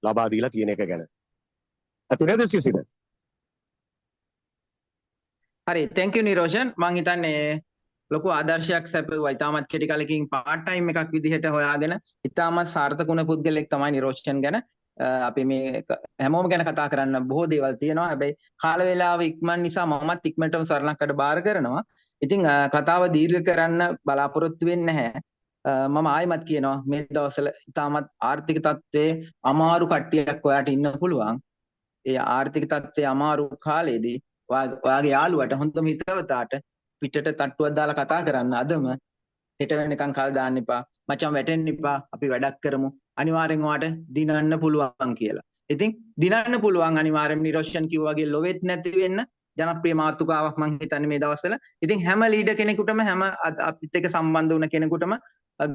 [SPEAKER 7] ලබා දීලා තියෙන එක ගැන. අත නේද සිසිල?
[SPEAKER 4] හරි thank you නිරෝෂන්. මං හිතන්නේ ලොකු ආදර්ශයක් සැපුවා. ඉතාමත් කෙටි කාලෙකින් part time එකක් විදිහට හොයාගෙන ඉතාමත් සාර්ථක වුණ පුද්ගලෙක් තමයි නිරෝෂන් ගැන. අපි මේ හැමෝම ගැන කතා කරන්න බොහෝ දේවල් තියෙනවා. හැබැයි කාල වේලාව ඉක්මන් නිසා මමත් ඉක්මනටම සරණක්කට බාර කරනවා. ඉතින් කතාව දීර්ඝ කරන්න බලාපොරොත්තු වෙන්නේ නැහැ. මම ආයිමත් කියනවා මේ දවස්වල ඉතාමත් ආර්ථික තත්ත්වයේ අමාරු කට්ටියක් ඔයාට ඉන්න පුළුවන්. ඒ ආර්ථික තත්ත්වයේ අමාරු කාලේදී ඔයාගේ යාළුවට හොඳම හිතවතාට පිටට තට්ටුවක් දාලා කතා කරන්න අදම හෙට වෙනකන් කල් දාන්න එපා. මචං වැටෙන්න එපා. අපි වැඩක් කරමු. අනිවාර්යෙන් ඔයාට දිනන්න පුළුවන් කියලා. ඉතින් දිනන්න පුළුවන් අනිවාර්යෙන් නිරෝෂන් කිව්වා වගේ ලොවෙත් නැති වෙන්න ජනප්‍රිය මාතෘකාවක් මම හිතන්නේ මේ දවස්වල. ඉතින් හැම ලීඩර් කෙනෙකුටම හැම අපිත් එක්ක සම්බන්ධ වුණ කෙනෙකුටම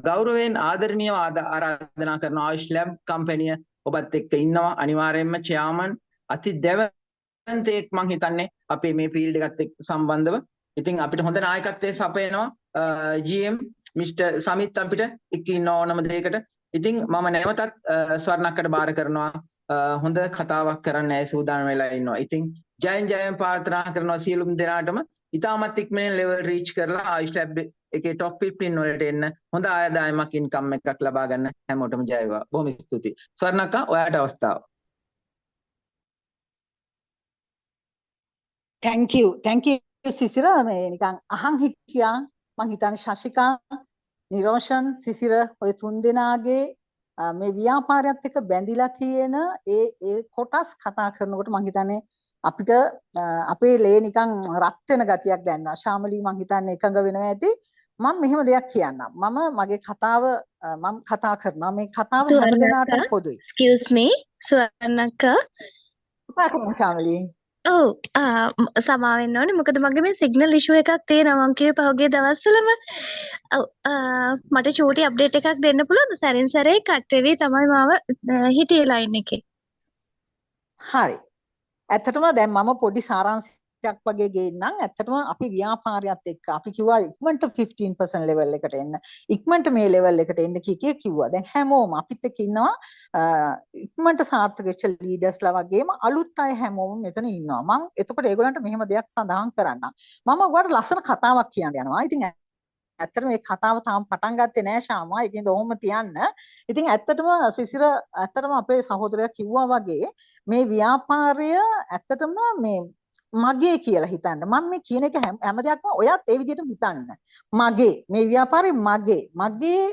[SPEAKER 4] ගෞරවයෙන් ආදරණීයව ආරාධනා කරන ආයුෂ් ලැබ් කම්පැනිය ඔබත් එක්ක ඉන්නවා. අනිවාර්යෙන්ම චෙයාමන් අති දැවන්තයෙක් මම හිතන්නේ අපේ මේ ෆීල්ඩ් එකත් එක්ක සම්බන්ධව. ඉතින් අපිට හොඳ නායකත්වයේ සපයනවා GM මිස්ටර් සමිත් අපිට එක්ක ඉන්න ඕනම දෙයකට. ඉතින් මම නැවතත් ස්වර්ණක්කට බාර කරනවා හොඳ කතාවක් කරන්න ඇයි සූදානම් වෙලා ඉන්නවා. ඉතින් ජයෙන් ප්‍රාර්ථනා කරනවා සියලුම දෙනාටම ඉතාමත් ඉක්මනින් ලෙවල් රීච් කරලා ආයුෂ් ලැබ් එකේ টপ 15 වලට එන්න හොඳ ආදායමක් ඉන්කම් එකක් ලබා ගන්න හැමෝටම ජය වේවා. බොහොම ස්තුතියි. ස්වර්ණක්කා ඔයාට අවස්ථාව.
[SPEAKER 3] thank you සිසිර මේ නිකන් අහන් හිටියා මං හිතන්නේ ශශිකා නිරෝෂන් සිසිර ඔය තුන් දෙනාගේ මේ ව්‍යාපාරයත් එක්ක බැඳිලා තියෙන ඒ කොටස් කතා කරනකොට මං හිතන්නේ අපිට අපේ ලේ නිකන් රත් වෙන ගතියක් දැනෙනවා. ශාමලී මං හිතන්නේ එකඟ වෙනවා ඇති. මම මෙහෙම දෙයක් කියන්නම්. මම මගේ කතාව මම කතා කරනවා. මේ කතාව හැම දෙනාටම පොදුයි.
[SPEAKER 8] excuse me සුවර්ණක්කා.
[SPEAKER 3] කතා කරමු ශාමලී.
[SPEAKER 8] ඔව් සමා වෙන්න ඕනේ මොකද මගේ මේ සිග්නල් ඉෂුව එකක් තියෙනවා මං කිව්වේ පහුගිය දවස්වලම ඔව් මට චූටි අප්ඩේට් එකක් දෙන්න පුළුවන්ද සැරින් සැරේ කට් වෙවි තමයි මාව හිටියේ ලයින් එකේ
[SPEAKER 3] හරි ඇත්තටම දැන් මම පොඩි සාරාංශයක් වගේ ගේන්නම් ඇත්තටම අපි ව්‍යාපාරයත් එක්ක අපි කිව්වා ඉක්මනට 15% ලෙවල් එකට එන්න ඉක්මනට මේ ලෙවල් එකට එන්න කිව්වා දැන් හැමෝම අපිත් එක්ක ඉන්නවා ඉක්මනට සාර්ථක වෙච්ච ලීඩර්ස්ලා වගේම අලුත් අය හැමෝම මෙතන ඉන්නවා මම එතකොට ඒගොල්ලන්ට මෙහෙම දෙයක් සඳහන් කරන්නම් මම ඔයාලට ලස්සන කතාවක් කියන්න යනවා ඉතින් ඇත්තටම මේ කතාව තාම පටන් ගත්තේ නෑ ශාමා ඒකෙන්ද ඔහොම තියන්න ඉතින් ඇත්තටම සිසිර ඇත්තටම අපේ සහෝදරයා කිව්වා වගේ මේ ව්‍යාපාරය ඇත්තටම මේ මගේ කියලා හිතන්න මම මේ කියන එක හැම දෙයක්ම ඔයත් ඒ විදිහට හිතන්න මගේ මේ ව්‍යාපාරේ මගේ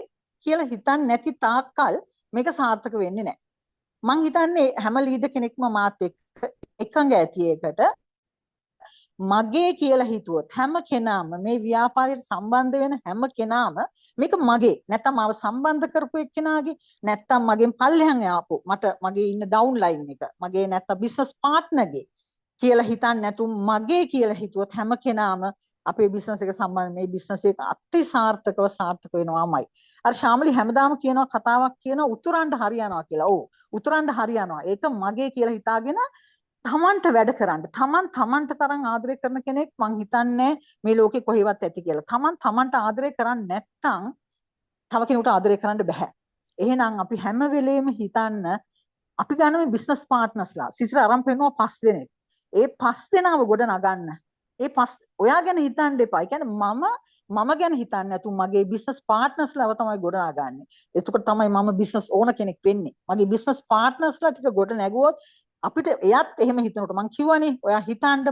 [SPEAKER 3] කියලා හිතන්නේ නැති තාක්කල් මේක සාර්ථක වෙන්නේ නැහැ මං හිතන්නේ හැම ලීඩර් කෙනෙක්ම මාත් එක්ක එකඟ ඇති එකට මගේ කියලා හිතුවොත් හැම කෙනාම මේ ව්‍යාපාරයට සම්බන්ධ වෙන හැම කෙනාම මේක මගේ නැත්තම් මාව සම්බන්ධ කරපු එක්කෙනාගේ නැත්තම් මගෙන් පල්ලෙහාන් ආපු මට මගේ ඉන්න ඩවුන් ලයින් එක මගේ නැත්තම් බිස්නස් පාර්ට්නර්ගේ කියලා හිතන්නේ නැතුම් මගේ කියලා හිතුවොත් හැම කෙනාම අපේ බිස්නස් එක සම්බන්ධ මේ බිස්නස් එක අති සාර්ථක වෙනවාමයි. අර ශාමලි හැමදාම කියනවා කතාවක් කියනවා උතුරන්ට හරියනවා කියලා. ඔව් උතුරන්ට හරියනවා. ඒක මගේ කියලා හිතාගෙන තමන්ට වැඩ කරන්න. තමන්ට තරම් ආදරය කරන කෙනෙක් මං හිතන්නේ මේ ලෝකේ කොහෙවත් ඇති කියලා. තමන්ට ආදරය කරන්නේ නැත්නම් තව කෙනෙකුට ආදරය කරන්න බෑ. එහෙනම් අපි හැම වෙලෙම හිතන්න අපි ගන්න මේ බිස්නස් පාර්ට්නර්ස්ලා සිසිර අරන් පෙන්නවා 5 දෙනෙක්. ඒ 5 දෙනාව ගොඩ නගන්න. ඒ 5 ඔයා ගැන හිතන්න එපා. ඒ කියන්නේ මම ගැන හිතන්නේ නැතු මගේ බිස්නස් පාර්ට්නර්ස්ලාව තමයි ගොඩ නගන්නේ. එතකොට තමයි මම බිස්නස් ඕන කෙනෙක් වෙන්නේ. මගේ බිස්නස් පාර්ට්නර්ස්ලා ටික ගොඩ නැගුවොත් අපිට එයත් එහෙම හිතනකොට මං කියවනේ ඔයා හිතන්න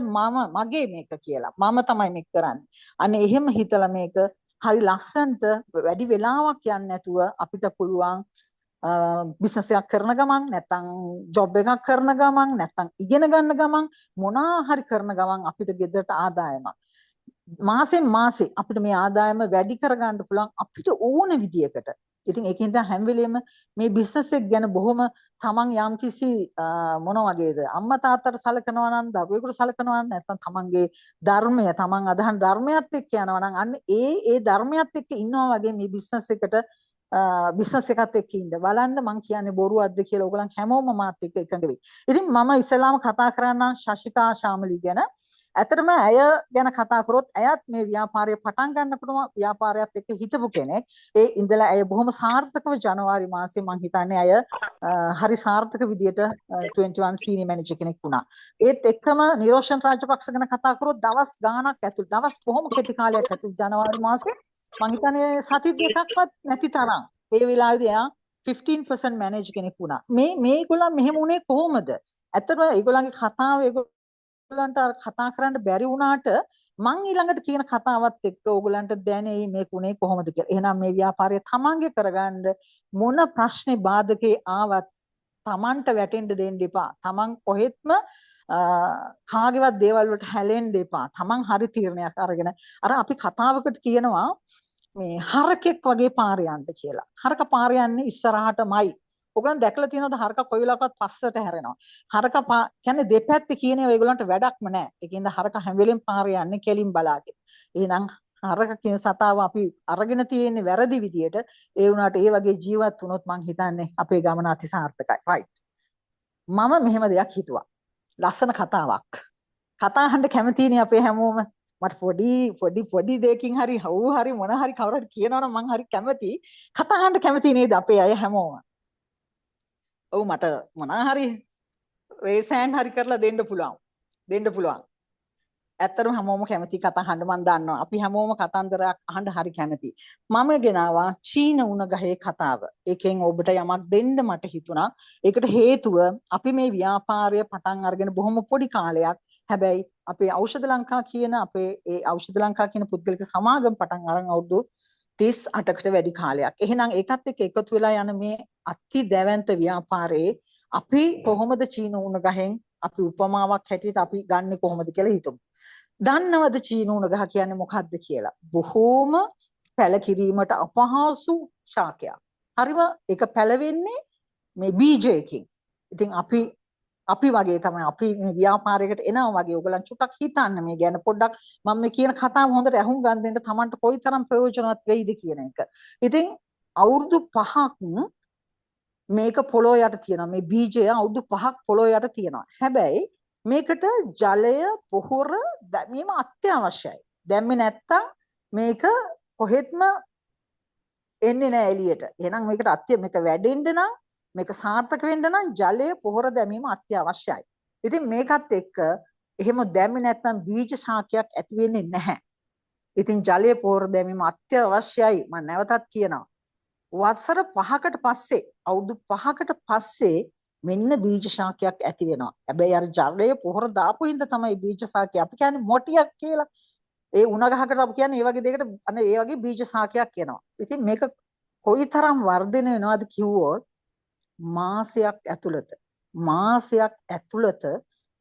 [SPEAKER 3] මගේ මේක කියලා. මම තමයි මේක කරන්නේ. අනේ එහෙම හිතලා මේක හරි ලස්සනට වැඩි වෙලාවක් යන්නේ නැතුව අපිට පුළුවන් බිස්නස් එකක් කරන ගමන් නැත්නම් ජොබ් එකක් කරන ගමන් නැත්නම් ඉගෙන ගන්න ගමන් මොනවා හරි කරන ගමන් අපිට ගෙදරට ආදායමක් මාසෙන් මාසේ අපිට මේ ආදායම වැඩි කරගන්න පුළුවන් අපිට ඕන විදියකට. ඉතින් ඒකින්ද හැම වෙලෙම මේ බිස්නස් එක ගැන බොහොම තමන් යම්කිසි මොන වගේද අම්මා තාත්තට සලකනවා නම් දරුවෙකුට සලකනවා නම් නැත්නම් තමන්ගේ ධර්මය තමන් අදහන ධර්මයත් එක්ක යනවා නම් අන්න ඒ ධර්මයත් එක්ක ඉන්නවා වගේ මේ බිස්නස් එකට බිස්නස් එකත් එක්ක ඉන්න බලන්න මං කියන්නේ බොරුවක්ද කියලා ඕගොල්ලන් හැමෝම මාත් එක්ක එකඟ වෙයි. ඉතින් මම ඉස්සෙල්ලාම කතා කරන්නම් ශශිකා ශාමලී ගැන. ඇත්තටම ඇය ගැන කතා කරොත් ඇයත් මේ ව්‍යාපාරය පටන් ගන්නකොටම ව්‍යාපාරයත් එක්ක හිටපු කෙනෙක්. ඒ ඉඳලා ඇය බොහොම සාර්ථකව ජනවාරි මාසේ මං හිතන්නේ ඇය හරි සාර්ථක විදියට 21 සීනියර් මැනේජර් කෙනෙක් වුණා. ඒත් එක්කම නිරෝෂන් රාජපක්ෂ ගැන කතා කරොත් දවස් ගාණක් ඇතුළත දවස් බොහොම කෙටි කාලයක් ඇතුළත ජනවාරි මාසේ මං හිතන්නේ සති දෙකක්වත් නැති තරම් ඒ වෙලාවේදී එයා 15% මැනේජර් කෙනෙක් වුණා. මේගොල්ලන් මෙහෙම උනේ කොහොමද? ඇත්තටම ඒගොල්ලන්ගේ කතාව ඒගොල්ලන්ට කතා කරන්න බැරි වුණාට මං ඊළඟට කියන කතාවත් එක්ක ඕගොල්ලන්ට දැනෙයි මේක උනේ කොහොමද කියලා. එහෙනම් මේ ව්‍යාපාරය තමන්ගේ කරගන්න මොන ප්‍රශ්නේ බාධකේ ආවත් තමන්ට වැටෙන්න දෙන්න එපා. තමන් කොහෙත්ම කාගේවත් දේවල් වලට හැලෙන්න එපා. තමන් හරි තීරණයක් අරගෙන අර අපි කතාවකට කියනවා මේ හරකෙක් වගේ පාර යන්න කියලා. හරක පාර යන්නේ ඉස්සරහටමයි. ඔයගොල්ලන් දැකලා තියෙනවද හරක කොයි වෙලාවකවත් පස්සට හැරෙනවා. හරක කියන්නේ දෙපැත්තේ කියන ඒවා ඒගොල්ලන්ට වැඩක්ම නැහැ. ඒකින්ද හරක හැම වෙලෙම පාර යන්නේ කෙලින් බලාගෙන. එහෙනම් හරක කියන සතාව අපි අරගෙන තියෙන්නේ වැරදි විදියට. ඒ වුණාට ඒ වගේ ජීවත් වුණොත් මං හිතන්නේ අපේ ගමන අතිසාර්ථකයි. right. මම මෙහෙම දෙයක් හිතුවා. ලස්සන කතාවක්. කතා අහන්න කැමතිනේ අපේ හැමෝම. මට පොඩි දෙයකින් හරි හවු හරි මොන හරි කවුරු හරි කියනවනම් මං හරි කැමතියි. කතා අහන්න කැමති නේද අපේ අය හැමෝම? ඔව් මට මොනවා හරි රේස් හෑන්ඩ් හරි කරලා දෙන්න පුළුවන්. ඇත්තටම හැමෝම කැමති කතා අහන්න මම දන්නවා. අපි හැමෝම කතන්දරයක් අහන්න හරි කැමති. මම ගෙනාවා චීන උණ ගහේ කතාව. ඒකෙන් ඔබට යමක් දෙන්න මට හිතුණා. ඒකට හේතුව අපි මේ ව්‍යාපාරය පටන් අරගෙන බොහොම පොඩි කාලයක්. හැබැයි අපේ ඖෂධ ලංකා කියන ඒ ඖෂධ ලංකා කියන පුද්ගලික සමාගම පටන් අරන් අවුරුදු 38කට වැඩි කාලයක්. එහෙනම් ඒකත් එක්ක එකතු වෙලා යන මේ අති දැවැන්ත ව්‍යාපාරයේ අපි කොහොමද චීන උණ ගහෙන් අපි උපමාවක් හැටියට අපි ගන්නෙ කොහොමද කියලා හිතමු. දන්නවද චීන උණ ගහ කියන්නේ මොකක්ද කියලා? බොහෝම පැලකිරීමට අපහසු ශාකයක්. හරිම ඒක පැලවෙන්නේ මේ බීජයකින්. ඉතින් අපි වගේ තමයි අපි මේ ව්‍යාපාරයකට එනවා වගේ ඔයගලන් චුට්ටක් හිතන්න මේ ගැන පොඩ්ඩක් මම මේ කියන කතාව හොඳට අහුම් ගන්න දෙන්න Tamanට කොයිතරම් ප්‍රයෝජනවත් වෙයිද කියන එක. ඉතින් අවුරුදු 5ක් මේක පොළොව යට තියෙනවා. මේ බීජය අවුරුදු 5ක් පොළොව යට තියෙනවා. හැබැයි මේකට ජලය පොහොර දැමීම අත්‍යවශ්‍යයි. දැම්මේ නැත්තම් මේක කොහෙත්ම එන්නේ නැහැ එළියට. එහෙනම් මේකට මේක වැඩෙන්න නම් මේක සාර්ථක වෙන්න නම් ජලය පොහොර දැමීම අත්‍යවශ්‍යයි. ඉතින් මේකත් එක්ක එහෙම දැම්මේ නැත්නම් බීජ ශාකයක් ඇති වෙන්නේ නැහැ. ඉතින් ජලය පොහොර දැමීම අත්‍යවශ්‍යයි. මම නැවතත් කියනවා. වසර 5කට පස්සේ අවුරුදු 5කට පස්සේ මෙන්න බීජ ශාකයක් ඇති වෙනවා. හැබැයි අර ජලය පොහොර දාපු හින්දා තමයි බීජ ශාකය. අපි කියන්නේ මොටියක් කියලා. ඒ උණ ගහකට අපි කියන්නේ ඒ වගේ දෙයකට අන්න ඒ වගේ බීජ ශාකයක් එනවා. ඉතින් මේක කොයිතරම් වර්ධනය වෙනවද කිව්වොත් මාසයක් ඇතුළත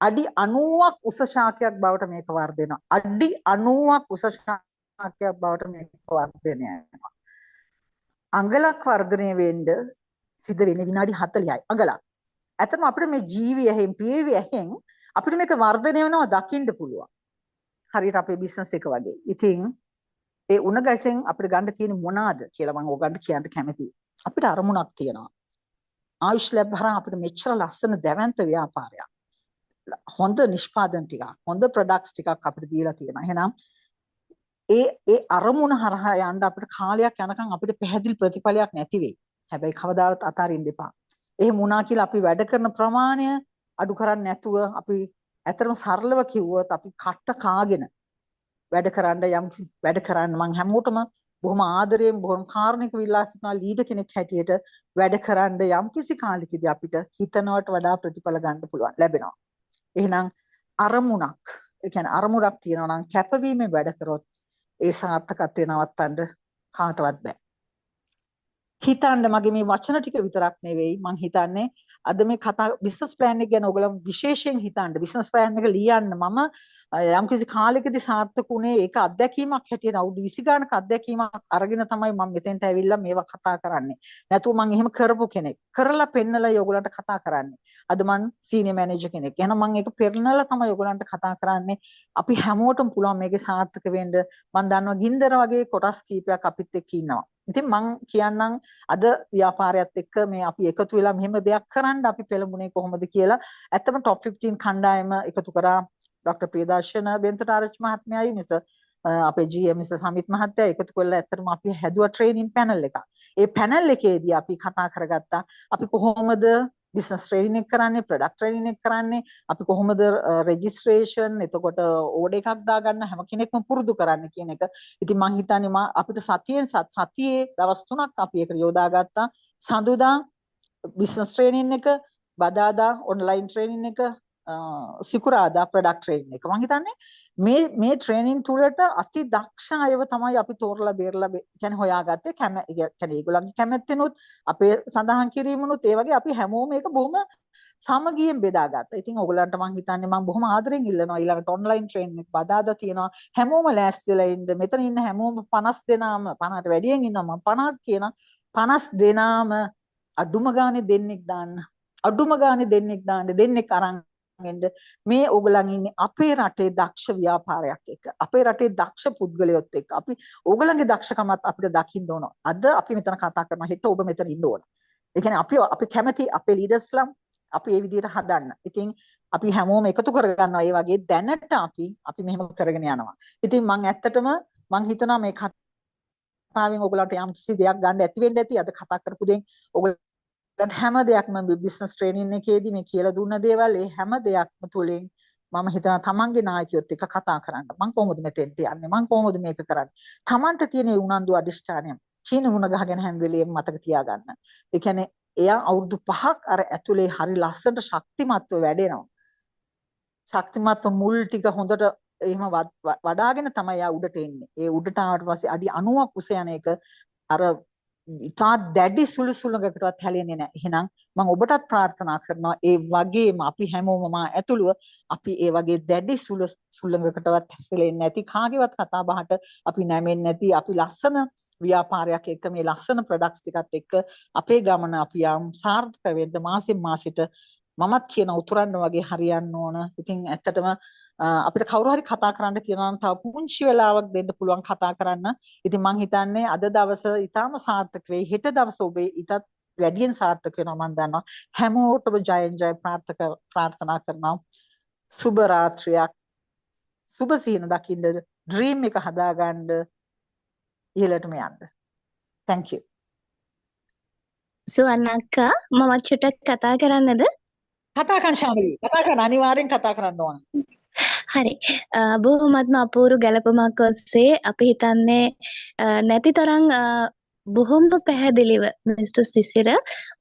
[SPEAKER 3] අඩි 90ක් උස ශාකයක් බවට මේක වර්ධනය වෙනවා. අඩි 90ක් උස ශාකයක් බවට මේක වර්ධනය වෙනවා. අඟලක් වර්ධනය වෙන්න සිද්ධ වෙන්නේ විනාඩි 40යි. අඟලක්. ඇත්තටම අපිට මේ ජීවි ඇහෙන් පියවි ඇහෙන් අපිට මේක වර්ධනය වෙනවා දකින්න පුළුවන්. හරියට අපේ බිස්නස් එක වගේ. ඉතින් ඒ උණ ගසෙන් අපිට ගන්න තියෙන මොනවාද කියලා මම ඔයගන්ට කියන්න කැමතියි. අපිට අරමුණක් තියෙනවා. ආයුෂ් ලැබ් හරහා අපිට මෙච්චර ලස්සන දැවැන්ත ව්‍යාපාරයක්. හොඳ නිෂ්පාදන ටිකක්, හොඳ ප්‍රොඩක්ට්ස් ටිකක් අපිට දීලා තියෙනවා. එහෙනම් ඒ අරමුණ හරහා යන්න අපිට කාලයක් යනකම් අපිට පැහැදිලි ප්‍රතිඵලයක් නැති වෙයි. හැබැයි කවදාවත් අතාරින්න එපා. එහෙම වුණා කියලා අපි වැඩ කරන ප්‍රමාණය අඩු කරන්නේ නැතුව අපි ඇත්තටම සරලව කිව්වොත් අපි කට්ට කාගෙන වැඩ කරන්න මම හැමෝටම බොහොම ආදරයෙන් බොහොම කාරුණික විලාසිතා ලීඩර් කෙනෙක් හැටියට වැඩ කරන්න යම්කිසි කාලෙකදී අපිට හිතනවට වඩා ප්‍රතිඵල ගන්න පුළුවන් ලැබෙනවා. එහෙනම් අරමුණක්, ඒ කියන්නේ අරමුණක් තියනවා නම් කැපවීමෙන් වැඩ කරොත් ඒ සාර්ථකත්වය නවත්තන්න කාටවත් බෑ. හිතන්න මගේ මේ වචන ටික විතරක් නෙවෙයි මං හිතන්නේ අද මේ කතා බිස්නස් ප්ලෑන් එක ගැන ඔයගොල්ලෝ විශේෂයෙන් හිතන්න. බිස්නස් ප්ලෑන් එක ලියන්න. මම යම්කිසි කාලෙකදී සාර්ථක වුණේ ඒක අත්දැකීමක් හැටියට අවුරුදු 20 ගානක අත්දැකීමක් අරගෙන තමයි මම මෙතෙන්ට ඇවිල්ලා මේවා කතා කරන්නේ. නැතුව මම එහෙම කරපු කෙනෙක්. කරලා පෙන්නලා ඔයගොල්ලන්ට කතා කරන්නේ. අද මම සීනියර් මැනේජර් කෙනෙක්. එහෙනම් මම ඒක පෙන්නලා තමයි ඔයගොල්ලන්ට කතා කරන්නේ. අපි හැමෝටම පුළුවන් මේකේ සාර්ථක වෙන්න. මම දන්නවා ගින්දර වගේ කොටස් කීපයක් අපිත් එක්ක ඉන්නවා. ඉතින් මම කියන්නම් අද ව්‍යාපාරයත් එක්ක මේ අපි එකතු වෙලා මෙහෙම දෙයක් කරන්න අපි පෙළඹුණේ කොහොමද කියලා. ඇත්තම টপ 15 කණ්ඩායම එකතු කරා. ડોક્ટર પ્રિયදර්ශන බෙන්තනාරච්චි මහත්මයායි මිස්ටර් අපේ GM මිස්ටර් සමිත් මහත්තයා එකතු කරලා ඇත්තටම අපි හැදුවා ට්‍රේනින් පැනල් එකක්. ඒ පැනල් එකේදී අපි කතා කරගත්තා අපි කොහොමද බිස්නස් ට්‍රේනින් එක කරන්නේ, ප්‍රොඩක්ට් ට්‍රේනින් එක කරන්නේ, අපි කොහොමද රෙජිස්ට්‍රේෂන් එතකොට ඕඩර් එකක් දාගන්න හැම කෙනෙක්ම පුරුදු කරන්න කියන එක. ඉතින් මම හිතන්නේ අපිට සතියේ දවස් 3ක් අපි ඒකට යොදාගත්තා. සඳුදා බිස්නස් ට්‍රේනින් එක, බදාදා ඔන්ලයින් ට්‍රේනින් එක, සිකුරාදා ප්‍රොඩක්ට් ට්‍රේනින් එක. මම හිතන්නේ මේ ට්‍රේනින් තුලට අති දක්ෂ අයව තමයි අපි තෝරලා බේරලා කියන්නේ හොයාගත්තේ. කියන්නේ ඒගොල්ලන්ගේ කැමැත්තෙනුත් අපේ සඳහන් කිරීමනුත් ඒ වගේ අපි හැමෝම මේක බොහොම සමගියෙන් බෙදාගත්තා. ඉතින් ඔයගොල්ලන්ට මම හිතන්නේ මම බොහොම ආදරෙන් ඉල්ලනවා ඊළඟට ඔන්ලයින් ට්‍රේනින් එක බදාදා තියෙනවා. හැමෝම ලෑස්තිලා ඉන්න. මෙතන ඉන්න හැමෝම 50 දෙනාම 50ට වැඩියෙන් ඉන්නවා. මම 50ක් කියන 50 දෙනාම අඩුම ගානේ දෙන්නෙක් දාන්න. අඩුම ගානේ දෙන්නෙක් දාන්න. දෙන්නෙක් අරන් මේ ඕගලන් ඉන්නේ අපේ රටේ දක්ෂ ව්‍යාපාරයක් එක්ක. අපේ රටේ දක්ෂ පුද්ගලයොත් එක්ක. අපි ඕගලන්ගේ දක්ෂකමත් අපිට දකින්න ඕන. අද අපි මෙතන කතා කරනවා හෙට ඔබ මෙතන ඉන්න ඕන. ඒ කියන්නේ අපි කැමති අපේ ලීඩර්ස්ලා අපි මේ විදිහට හදන්න. ඉතින් අපි හැමෝම එකතු කරගන්නවා. ඒ වගේ දැනට අපි මෙහෙම කරගෙන යනවා. ඉතින් මම ඇත්තටම මම හිතනවා මේ කතාවෙන් ඔයගලන්ට යම් කිසි දෙයක් ගන්න ඇති වෙන්න ඇති. අද කතා කරපු දෙයින් ඔයගලන්ට හැම දෙයක්ම බිස්නස් ට්‍රේනින් එකේදී මේ කියලා දුන්න දේවල් ඒ හැම දෙයක්ම තුලින් මම හිතනවා තමන්ගේ නායකයොත් එක්ක කතා කරන්න. මම කොහොමද මෙතෙන්ට යන්නේ? මම කොහොමද මේක කරන්නේ? තමන්ට තියෙන උනන්දු අදිෂ්ඨානය චීන මුණ ගහගෙන හැම වෙලෙම මතක තියාගන්න. ඒ කියන්නේ එයා අවුරුදු 5ක් අර ඇතුලේ හරි ලස්සනට ශක්තිමත්ව වැඩෙනවා. ශක්තිමත්ව මුල් ටික හොඳට එහෙම වඩාගෙන තමයි යා උඩට එන්නේ. ඒ උඩට ආවට පස්සේ අඩි 90ක් උස යන එක අර ඉතා දැඩි සුළුසුළුකටවත් හැලෙන්නේ නැහැ. එහෙනම් මම ඔබටත් ප්‍රාර්ථනා කරනවා ඒ වගේම අපි හැමෝම මා ඇතුළුව අපි ඒ වගේ දැඩි සුළුසුළුකටවත් හැසෙන්නේ නැති කාගේවත් කතා බහට අපි නැමෙන්නේ නැති අපි ලස්සන ව්‍යාපාරයක් එක්ක මේ ලස්සන ප්‍රොඩක්ට්ස් ටිකත් එක්ක අපේ ගමන අපි යම් සාර්ථක වෙන්න මාසෙන් මාසෙට මමත් කියන උතුරන්න වගේ හරියන්න ඕන. ඉතින් ඇත්තටම අපිට කවුරු හරි කතා කරන්න තියෙනවා නම් තව පුංචි වෙලාවක් දෙන්න පුළුවන් කතා කරන්න. ඉතින් මම හිතන්නේ අද දවස ඊටාම සාර්ථක වෙයි. හෙට දවස ඔබේ ඊටත් වැඩියෙන් සාර්ථක වෙනවා මම දන්නවා. හැමෝටම ජය ප්‍රාර්ථනා කරනවා. සුබ රාත්‍රියක්. සුබ සිහින දකින්න ඩ්‍රීම් එක හදාගන්න ඉහළටම යන්න. Thank you.
[SPEAKER 8] සුවන්නක්කා මම චුට්ටක් කතා කරන්නද?
[SPEAKER 3] කතා කරන්න ශාමලී. කතා කරන්න අනිවාර්යෙන් කතා කරන්න ඕන.
[SPEAKER 8] හරි. බොහොමත්ම අපූර්ව ගැලපමක් ඔස්සේ අපි හිතන්නේ නැති තරම් බොහොම පැහැදිලිව මිස්ටර් සිසිර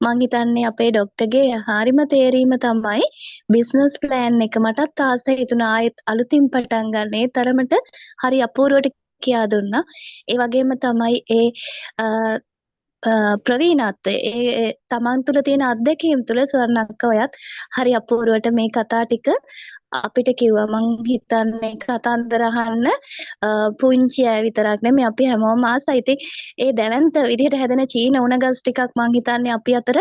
[SPEAKER 8] මං හිතන්නේ අපේ ડોක්ටර්ගේ හරිම තේරීම තමයි බිස්නස් ප්ලෑන් එක මටත් ආස හිතුණා ආයෙත් අලුතින් පටන් ගන්න. ඒ තරමට හරි අපූර්වට කියා දුන්නා. ඒ වගේම තමයි ඒ ප්‍රවීණත්වය ඒ තමන් තුළ තියෙන අත්දැකීම් තුළ ස්වර්ණක්ක ඔයත් හරි අපූර්වට මේ කතා ටික අපිට කිව්වා. මං හිතන්නේ කතන්දර අහන්න පුංචි අය විතරක් නෙමෙයි අපි හැමෝම ආසයි. ඉතින් ඒ දැවැන්ත විදිහට හැදෙන චීන උණගස් ටිකක් මං හිතන්නේ අපි අතර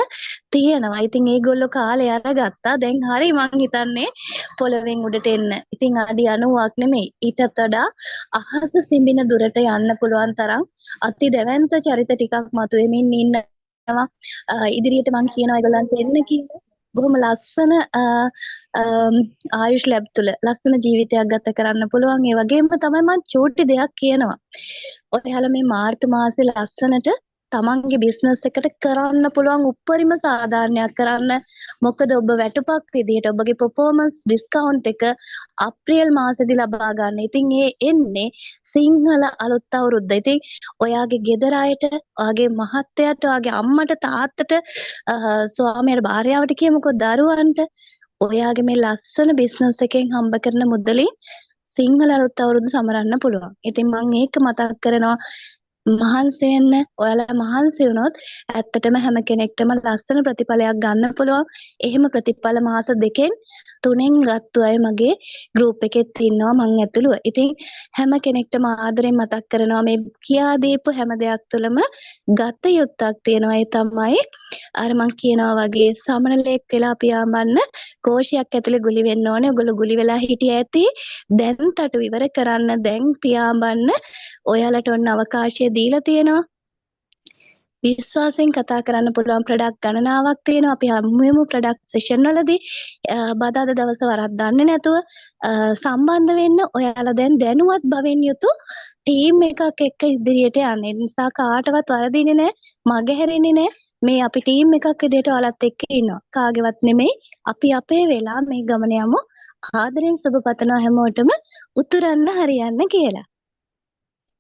[SPEAKER 8] තියෙනවා. ඉතින් ඒගොල්ලෝ කාලේ අරගත්තා. දැන් හරි මං හිතන්නේ පොළවෙන් උඩට එන්න. ඉතින් අඩි 90ක් නෙමෙයි ඊටත් වඩා අහස සිඹින දුරට යන්න පුළුවන් තරම් අති දැවැන්ත චරිත ටිකක් මතුවෙමින් ඉන්නවා. ඉදිරියට මං කියනවා ඒගොල්ලන්ට එන්න කියලා. බොහොම ලස්සන ආයුෂ් ලැබ් තුළ ලස්සන ජීවිතයක් ගත කරන්න පුළුවන්. ඒ වගේම තමයි මම චූටි දෙයක් කියනවා. ඔයාලා මේ මාර්තු මාසේ ලස්සනට තමන්ගේ බිස්නස් එකට කරන්න පුළුවන් උපරිම සාධාරණයක් කරන්න. මොකද ඔබ වැටුපක් විදිහට ඔබගේ පර්ෆෝමන්ස් ඩිස්කවුන්ට් එක අප්‍රේල් මාසෙදි ලබා ගන්න. ඉතින් ඒ එන්නේ සිංහල අලුත් අවුරුද්ද. ඉතින් ඔයාගේ ගෙදර අයට, ඔයාගේ මහත්තයාට, ඔයාගේ අම්මට, තාත්තට, ස්වාමියාට, භාර්යාවට කියමුකෝ දරුවන්ට ඔයාගේ මේ ලස්සන බිස්නස් එකෙන් හම්බ කරන මුදලින් සිංහල අලුත් අවුරුදු සමරන්න පුළුවන්. ඉතින් මම ඒක මතක් කරනවා. මහන්සි වෙන්න. ඔයාලා මහන්සි වුණොත් ඇත්තටම හැම කෙනෙක්ටම ලස්සන ප්‍රතිඵලයක් ගන්න පුළුවන්. එහෙම ප්‍රතිඵල මාස 2කින් 3න් ගත්තු අය මගේ ගෲප් එකෙත් ඉන්නවා මං ඇතුළුව. ඉතින් හැම කෙනෙක්ටම ආදරෙන් මතක් කරනවා මේ කියා දීපු හැම දෙයක් තුළම ගත යුත්තක් තියෙනවා. ඒ තමයි අර මං කියනවා වගේ සමනලෙක් වෙලා පියාඹන්න කෝෂයක් ඇතුලේ ගුලි වෙන්න ඕනේ. ඔයගොල්ලෝ ගුලි වෙලා හිටිය ඇති. දැන් තටු ඉවර කරන්න, දැන් පියාඹන්න ඔයාලට ඔන්න අවකාශය දීලා තියෙනවා. විශ්වාසයෙන් කතා කරන්න පුළුවන් ප්‍රොඩක්ට් ගණනාවක් තියෙනවා. අපි හමුවෙමු ප්‍රොඩක්ට් සෙෂන් වලදී. බදාද දවස වරද්දන්නේ නැතුව සම්බන්ධ වෙන්න. ඔයාලා දැන් දැනුවත් බවෙන් යුතු ටීම් එකක් එක්ක ඉදිරියට යන්න. ඒ නිසා කාටවත් වරදින්නේ නැහැ, මගහැරෙන්නේ නැහැ. මේ අපි ටීම් එකක් විදිහට ඔයාලත් එක්ක ඉන්නවා. කාගේවත් නෙමෙයි. අපි අපේ වෙලා මේ ගමන යමු. ආදරෙන් සුබ පතනවා හැමෝටම උතුරන්න හරියන්න කියලා.